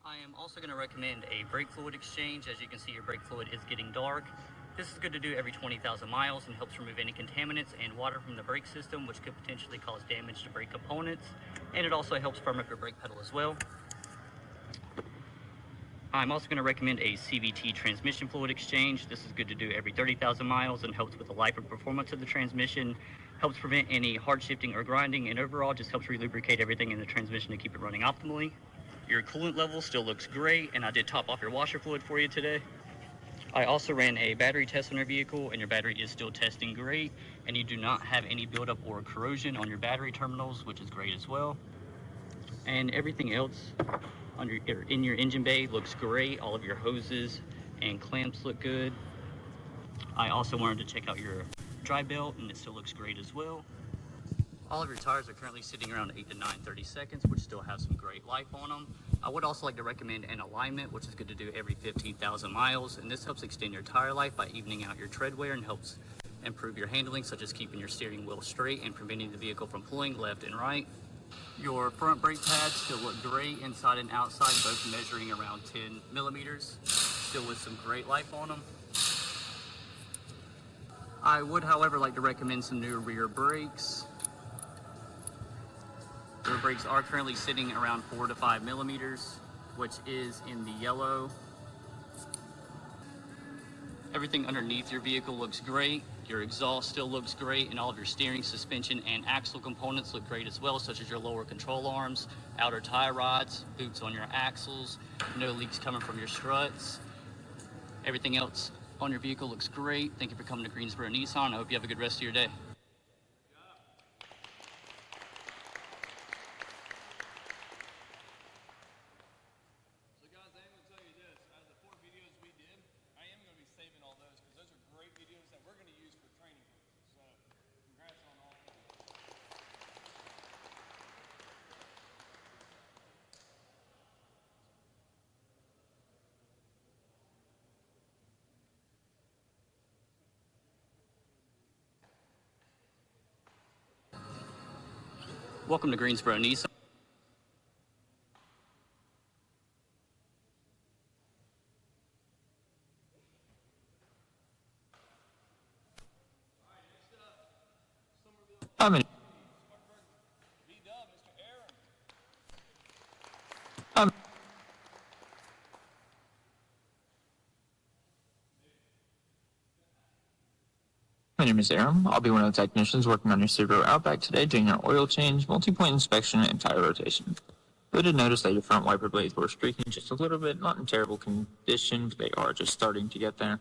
I am also going to recommend a brake fluid exchange. As you can see, your brake fluid is getting dark. This is good to do every 20,000 miles and helps remove any contaminants and water from the brake system, which could potentially cause damage to brake components. And it also helps firm up your brake pedal as well. I'm also going to recommend a CVT transmission fluid exchange. This is good to do every 30,000 miles and helps with the life and performance of the transmission, helps prevent any hard shifting or grinding, and overall just helps relubricate everything in the transmission to keep it running optimally. Your coolant level still looks great, and I did top off your washer fluid for you today. I also ran a battery test on your vehicle, and your battery is still testing great, and you do not have any buildup or corrosion on your battery terminals, which is great as well. And everything else in your engine bay looks great. All of your hoses and clamps look good. I also wanted to check out your dry belt, and it still looks great as well. All of your tires are currently sitting around 8 to 9 30 seconds, which still have some great life on them. I would also like to recommend an alignment, which is good to do every 15,000 miles, and this helps extend your tire life by evening out your tread wear and helps improve your handling, such as keeping your steering wheel straight and preventing the vehicle from pulling left and right. Your front brake pads still look great inside and outside, both measuring around 10 millimeters, still with some great life on them. I would, however, like to recommend some new rear brakes. Rear brakes are currently sitting around 4 to 5 millimeters, which is in the yellow. Everything underneath your vehicle looks great. Your exhaust still looks great, and all of your steering, suspension, and axle components look great as well, such as your lower control arms, outer tie rods, boots on your axles, no leaks coming from your struts. Everything else on your vehicle looks great. Thank you for coming to Greensboro Nissan. I hope you have a good rest of your day. So guys, I am going to tell you this. Out of the 4 videos we did, I am going to be saving all those because those are great videos that we're going to use for training purposes. So congrats on all. Welcome to Greensboro Nissan. I'm in. I'm My name is Aram. I'll be one of the technicians working on your Subaru Outback today doing your oil change, multi-point inspection, and tire rotation. I did notice that your front wiper blades were streaking just a little bit, not in terrible condition, but they are just starting to get there.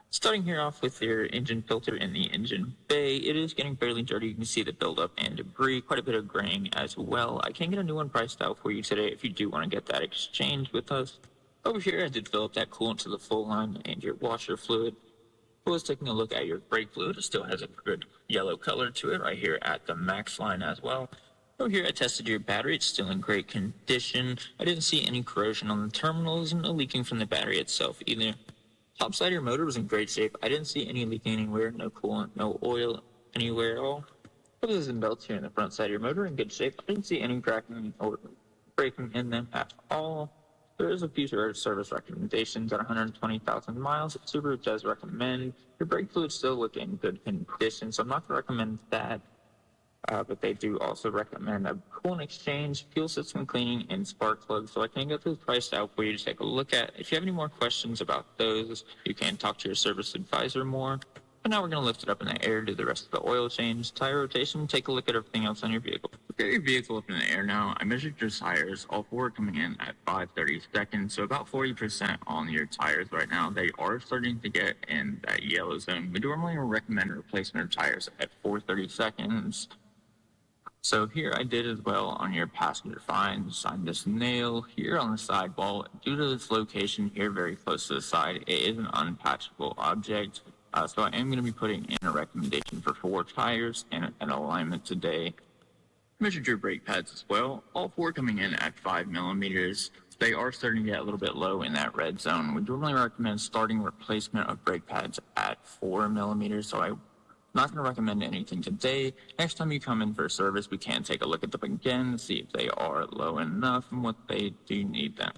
Starting here off with your engine filter in the engine bay, it is getting fairly dirty. You can see the buildup and debris, quite a bit of graying as well. I can get a new one priced out for you today if you do want to get that exchanged with us. Over here, I did fill up that coolant to the full line and your washer fluid. I was taking a look at your brake fluid. It still has a good yellow color to it right here at the max line as well. Over here, I tested your battery. It's still in great condition. I didn't see any corrosion on the terminals and no leaking from the battery itself either. Top side of your motor was in great shape. I didn't see any leaking anywhere, no coolant, no oil anywhere at all. Hoses and belts here in the front side of your motor in good shape. I didn't see any cracking or breaking in them at all. There is a few service recommendations at 120,000 miles. Subaru does recommend your brake fluid still look in good condition, so I'm not going to recommend that. But they do also recommend a coolant exchange, fuel system cleaning, and spark plugs. So I can get those priced out for you to take a look at. If you have any more questions about those, you can talk to your service advisor more. But now we're going to lift it up in the air, do the rest of the oil change, tire rotation, take a look at everything else on your vehicle. Get your vehicle up in the air now. I measured your tires, all 4 coming in at 5:30 seconds, so about 40% on your tires right now. They are starting to get in that yellow zone. We normally recommend replacement of tires at 4:30 seconds. So here I did as well on your passenger finds. On this nail here on the sidewall, due to its location here very close to the side, it is an unpatchable object. So I am going to be putting in a recommendation for 4 tires and an alignment today. Measured your brake pads as well, all 4 coming in at 5 millimeters. They are starting to get a little bit low in that red zone. We normally recommend starting replacement of brake pads at 4 millimeters, so I'm not going to recommend anything today. Next time you come in for service, we can take a look at them again to see if they are low enough and what they do need them.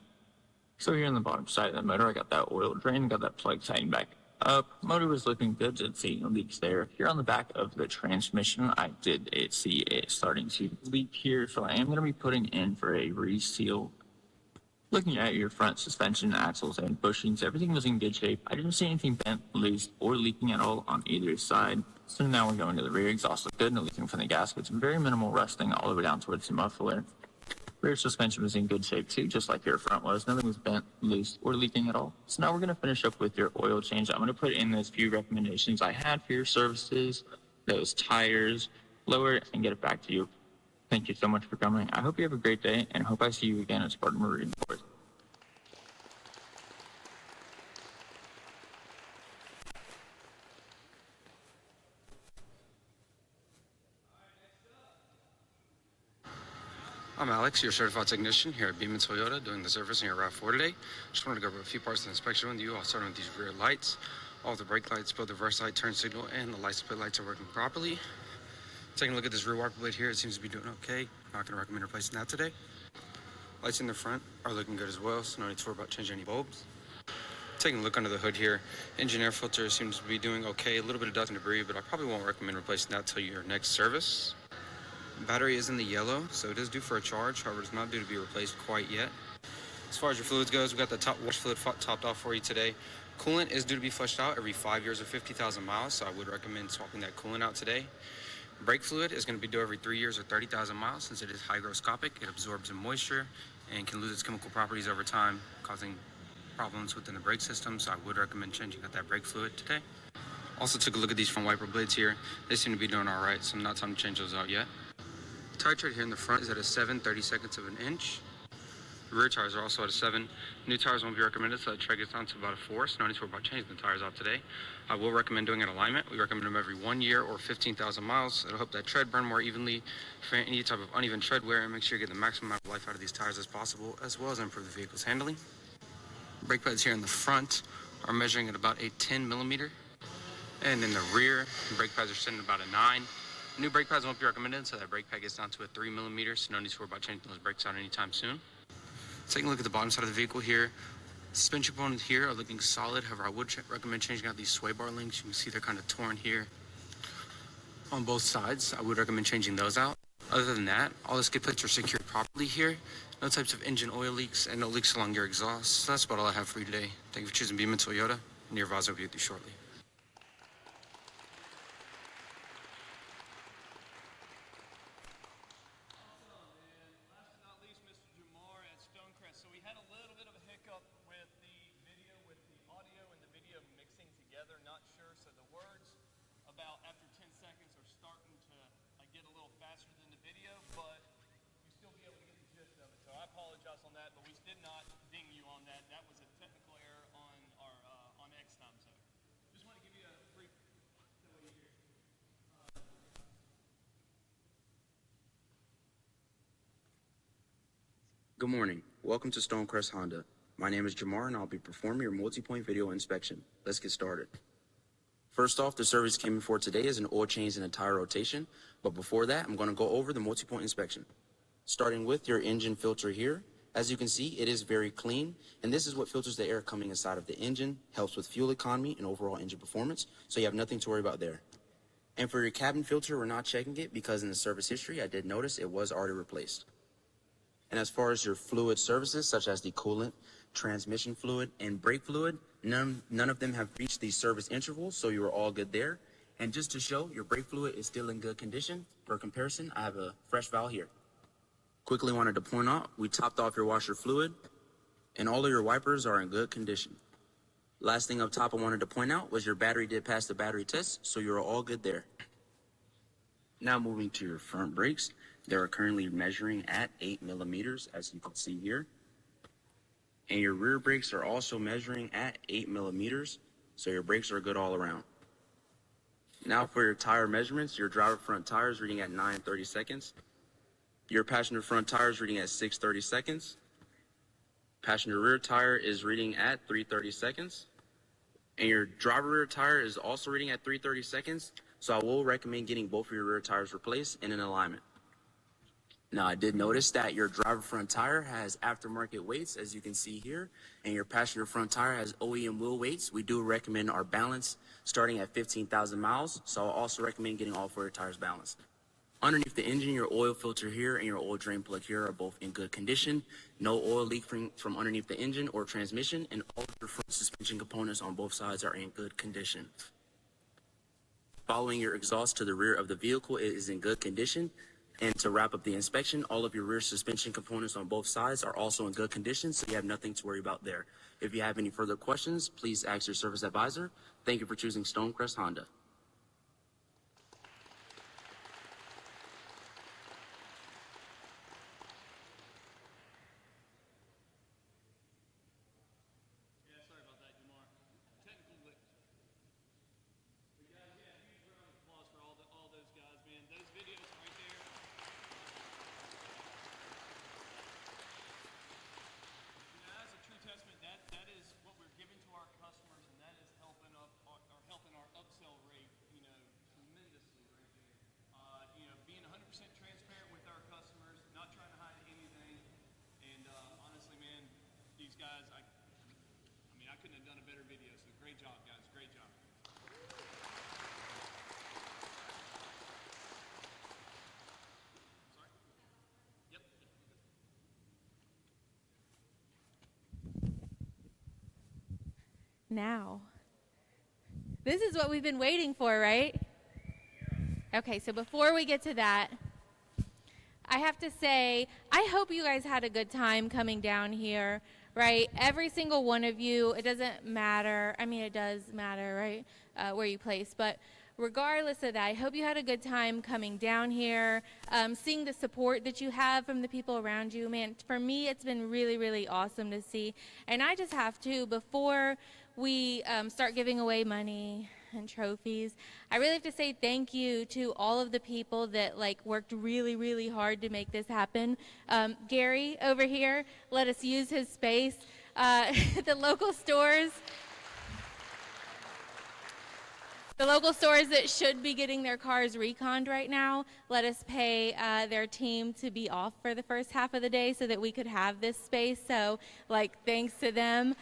So here on the bottom side of the motor, I got that oil drain, got that plug tightened back up. Motor was looking good, didn't see no leaks there. Here on the back of the transmission, I did see it starting to leak here, so I am going to be putting in for a reseal. Looking at your front suspension, axles, and bushings, everything was in good shape. I didn't see anything bent, loose, or leaking at all on either side. So now we're going to the rear. Exhaust looked good, no leaking from the gaskets, and very minimal rusting all the way down towards the muffler. Rear suspension was in good shape too, just like your front was. Nothing was bent, loose, or leaking at all. So now we're going to finish up with your oil change. I'm going to put in those few recommendations I had for your services, those tires, lower it, and get it back to you. Thank you so much for coming. I hope you have a great day, and hope I see you again at Spartan Marine Corps. I'm Alex, your certified technician here at Beeman Toyota, doing the service on your RAV4 today. Just wanted to go over a few parts of the inspection with you. I'll start with these rear lights. All the brake lights, both the reverse light, turn signal, and the license plate lights are working properly. Taking a look at this rear wiper blade here, it seems to be doing okay. Not going to recommend replacing that today. Lights in the front are looking good as well, so no need to worry about changing any bulbs. Taking a look under the hood here, engine air filter seems to be doing okay. A little bit of dust and debris, but I probably won't recommend replacing that till your next service. Battery is in the yellow, so it is due for a charge. However, it's not due to be replaced quite yet. As far as your fluids goes, we got the top wash fluid topped off for you today. Coolant is due to be flushed out every 5 years or 50,000 miles, so I would recommend swapping that coolant out today. Brake fluid is going to be due every 3 years or 30,000 miles. Since it is hygroscopic, it absorbs in moisture and can lose its chemical properties over time, causing problems within the brake system, so I would recommend changing out that brake fluid today. Also took a look at these front wiper blades here. They seem to be doing all right, so not time to change those out yet. Tire tread here in the front is at a 7/32 of an inch. The rear tires are also at a 7. New tires won't be recommended, so the tread gets down to about a 4, so no need to worry about changing the tires out today. I will recommend doing an alignment. We recommend them every 1 year or 15,000 miles. It'll help that tread burn more evenly, prevent any type of uneven tread wear, and make sure you get the maximum amount of life out of these tires as possible, as well as improve the vehicle's handling. Brake pads here in the front are measuring at about a 10 millimeter. And in the rear, the brake pads are sitting at about a 9. New brake pads won't be recommended, so that brake pad gets down to a 3 millimeter, so no need to worry about changing those brakes out anytime soon. Taking a look at the bottom side of the vehicle here, suspension components here are looking solid. However, I would recommend changing out these sway bar links. You can see they're kind of torn here on both sides. I would recommend changing those out. Other than that, all the skid plates are secured properly here. No types of engine oil leaks and no leaks along your exhaust. So that's about all I have for you today. Thank you for choosing Beeman Toyota, and your advisor will be with you shortly. On that, but we did not ding you on that. That was a technical error on our on X time. So, just want to give you a brief. Good morning. Welcome to Stonecrest Honda. My name is Jamar, and I'll be performing your multi-point video inspection. Let's get started. First off, the service came in for today is an oil change and a tire rotation. But before that, I'm going to go over the multi-point inspection. Starting with your engine filter here. As you can see, it is very clean, and this is what filters the air coming inside of the engine, helps with fuel economy and overall engine performance, so you have nothing to worry about there. And for your cabin filter, we're not checking it because in the service history, I did notice it was already replaced. And as far as your fluid services, such as the coolant, transmission fluid, and brake fluid, none of them have reached the service interval, so you are all good there. And just to show, your brake fluid is still in good condition. For comparison, I have a fresh valve here. Quickly wanted to point out, we topped off your washer fluid, and all of your wipers are in good condition. Last thing up top I wanted to point out was your battery did pass the battery test, so you're all good there. Now moving to your front brakes, they are currently measuring at 8 millimeters, as you can see here. And your rear brakes are also measuring at 8 millimeters, so your brakes are good all around. Now for your tire measurements, your driver front tire is reading at 9/30 seconds. Your passenger front tire is reading at 6/30 seconds. Passenger rear tire is reading at 3/30 seconds. And your driver rear tire is also reading at 3/30 seconds. So I will recommend getting both of your rear tires replaced and in alignment. Now I did notice that your driver front tire has aftermarket weights, as you can see here, and your passenger front tire has OEM wheel weights. We do recommend our balance starting at 15,000 miles. So I'll also recommend getting all 4 your tires balanced. Underneath the engine, your oil filter here and your oil drain plug here are both in good condition. No oil leak from underneath the engine or transmission, and all of your front suspension components on both sides are in good condition. Following your exhaust to the rear of the vehicle, it is in good condition. And to wrap up the inspection, all of your rear suspension components on both sides are also in good condition, so you have nothing to worry about there. If you have any further questions, please ask your service advisor. Thank you for choosing Stonecrest Honda. I couldn't have done a better video, so great job, guys. Great job. Sorry? Yep. now. This is what we've been waiting for, right? Okay, so before we get to that, I have to say, I hope you guys had a good time coming down here, right? Every single one of you, it doesn't matter. I mean, it does matter, right, where you place. But regardless of that, I hope you had a good time coming down here, seeing the support that you have from the people around you. Man, for me, it's been really, really awesome to see. And I just have to, before we start giving away money and trophies, I really have to say thank you to all of the people that worked really, really hard to make this happen. Gary over here let us use his space. The local stores that should be getting their cars reconned right now let us pay their team to be off for the first half of the day so that we could have this space. So thanks to them.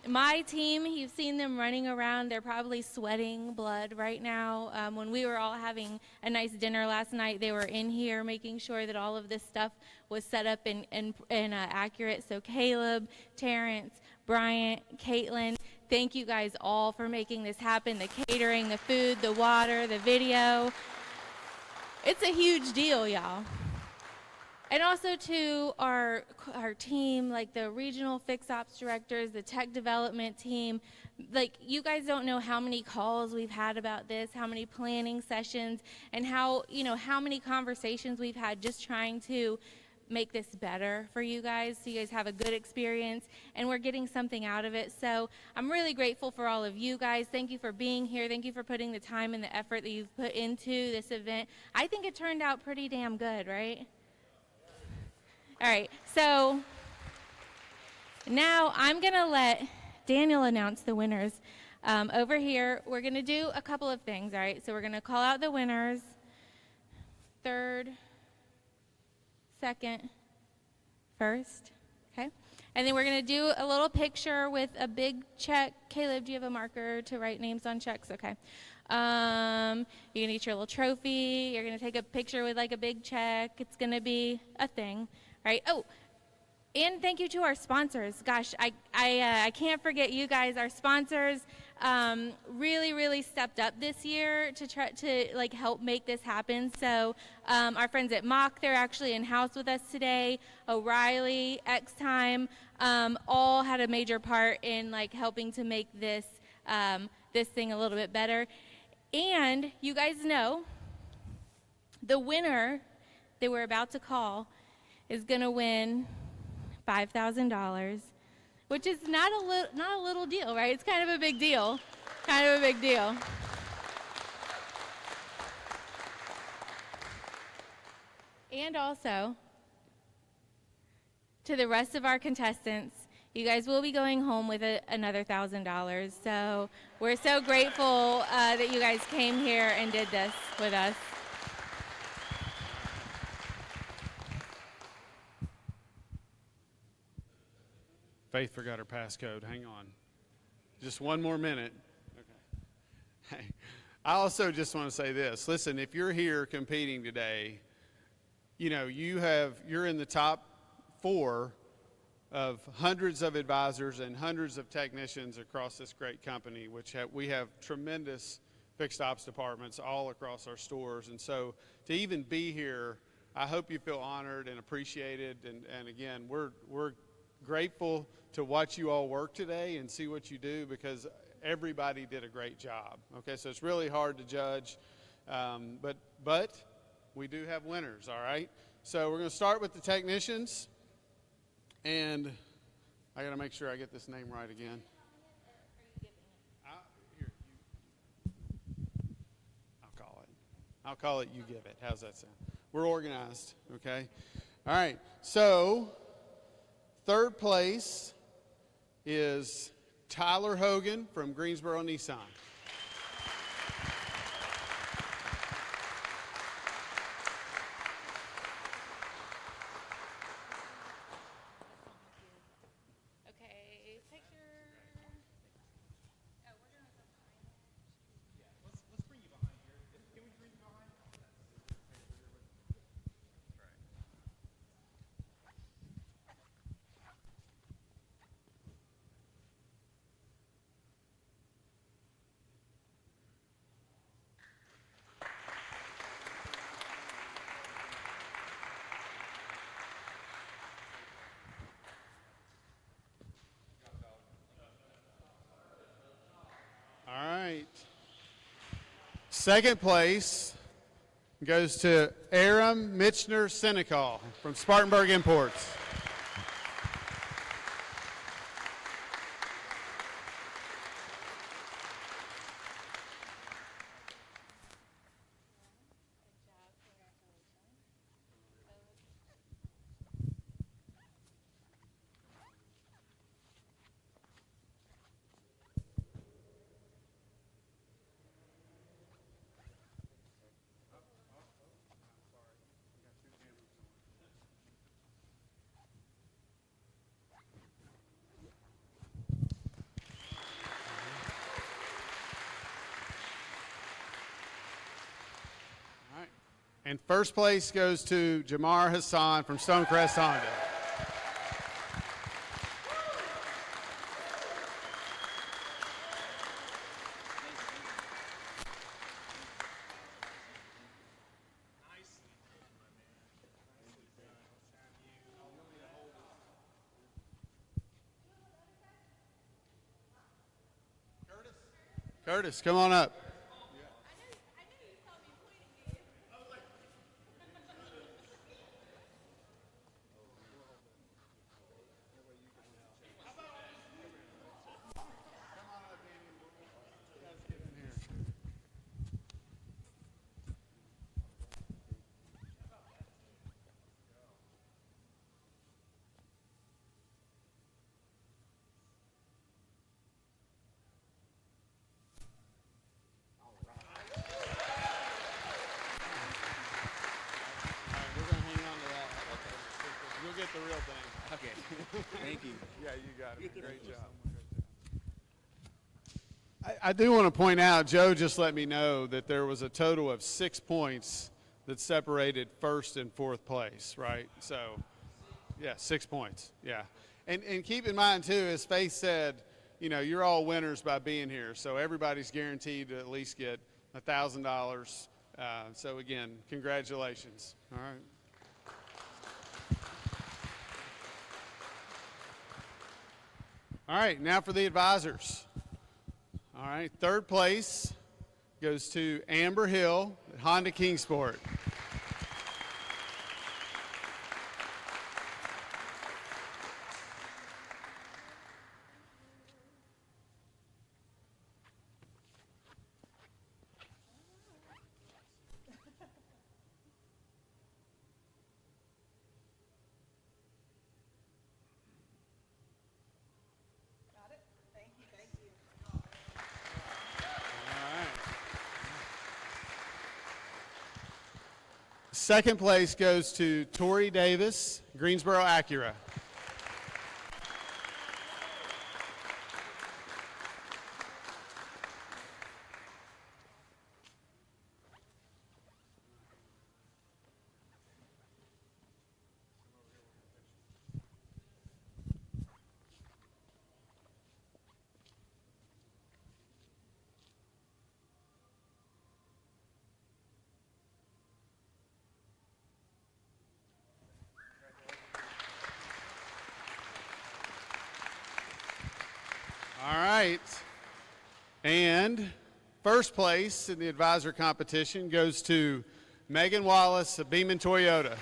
My team, you've seen them running around. They're probably sweating blood right now. When we were all having a nice dinner last night, they were in here making sure that all of this stuff was set up and accurate. So Caleb, Terrence, Bryant, Caitlin, thank you guys all for making this happen. The catering, the food, the water, the video. It's a huge deal, y'all. And also to our team, the regional fix ops directors, the tech development team, you guys don't know how many calls we've had about this, how many planning sessions, and how many conversations we've had just trying to make this better for you guys so you guys have a good experience and we're getting something out of it. So I'm really grateful for all of you guys. Thank you for being here. Thank you for putting the time and the effort that you've put into this event. I think it turned out pretty damn good, right? All right, so now I'm going to let Daniel announce the winners. Over here, we're going to do a couple of things, all right? So we're going to call out the winners, third, second, first, okay? And then we're going to do a little picture with a big check. Caleb, do you have a marker to write names on checks? Okay. You're going to get your little trophy. You're going to take a picture with a big check. It's going to be a thing. Right? Oh, and thank you to our sponsors. Gosh, I can't forget you guys. Our sponsors really, really stepped up this year to try to help make this happen. So our friends at Mock, they're actually in house with us today. O'Reilly, X-Time, all had a major part in helping to make this this thing a little bit better. And you guys know the winner that we're about to call is going to win $5,000, which is not a little deal, right? It's kind of a big deal. Kind of a big deal. And also, to the rest of our contestants, you guys will be going home with another $1,000. So we're so grateful that you guys came here and did this with us. Faith forgot her passcode. Hang on. Just one more minute. Okay. Hey, I also just want to say this. Listen, if you're here competing today, you're in the top 4 of hundreds of advisors and hundreds of technicians across this great company, we have tremendous fixed ops departments all across our stores. And so to even be here, I hope you feel honored and appreciated. And again, we're grateful to watch you all work today and see what you do because everybody did a great job. Okay, so it's really hard to judge, but we do have winners, all right? So we're going to start with the technicians, and I got to make sure I get this name right again. I'll call it You Give It. How's that sound? We're organized, okay? All right, so third place is Tyler Hogan from Greensboro Nissan. Okay, picture. Oh, we're going to Let's bring you behind here. Can we bring you behind? right. Second place goes to Aram Mitchner Senecal from Spartanburg Imports. And first place goes to Jamar Hassan from Stonecrest Honda. Curtis, come on up. You'll get the real thing. Okay. Thank you. Yeah, you got it. Great job. I do want to point out, Joe just let me know that there was a total of 6 points that separated first and fourth place, right? So, yeah, 6 points. Yeah. And keep in mind, too, as Faith said, you know, you're all winners by being here. So everybody's guaranteed to at least get $1,000. So, again, congratulations. All right. All right, now for the advisors. All right, third place goes to Amber Hill at Honda Kingsport. Second place goes to Tori Davis, Greensboro Acura. All right. And first place in the advisor competition goes to Megan Wallace of Beeman Toyota.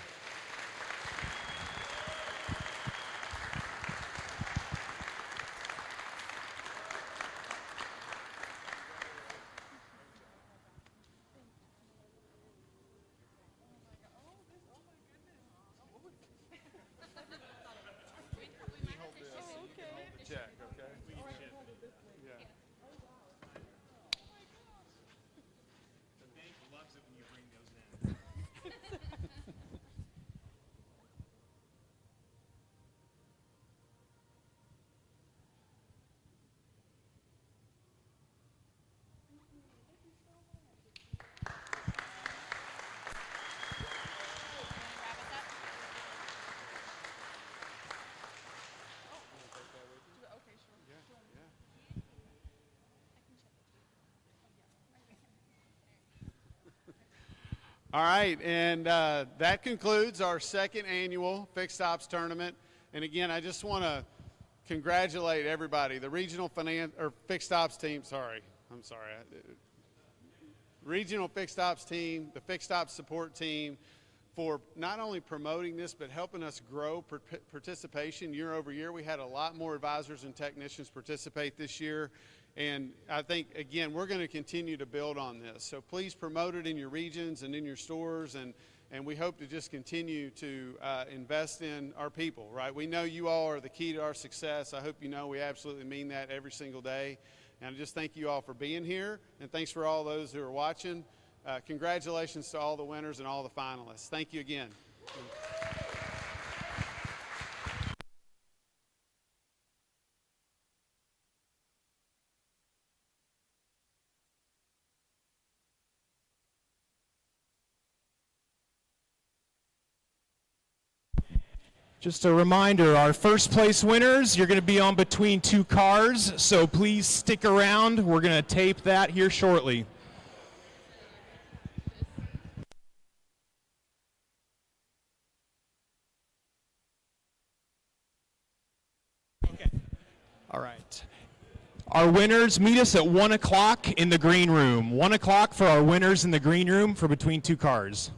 All right, and that concludes our second annual Fixed Ops Tournament. And again, I just want to congratulate everybody, the regional Fixed Ops team, I'm sorry. Regional Fixed Ops team, the Fixed Ops support team, for not only promoting this, but helping us grow participation year over year. We had a lot more advisors and technicians participate this year. And I think, again, we're going to continue to build on this. So please promote it in your regions and in your stores. And we hope to just continue to invest in our people, right? We know you all are the key to our success. I hope you know we absolutely mean that every single day. And I just thank you all for being here. And thanks for all those who are watching. Congratulations to all the winners and all the finalists. Thank you again. Just a reminder, our first place winners, you're going to be on between two cars, so please stick around. We're going to tape that here shortly. All right. Our winners, meet us at 1 o'clock in the green room. 1 o'clock for our winners in the green room for between two cars.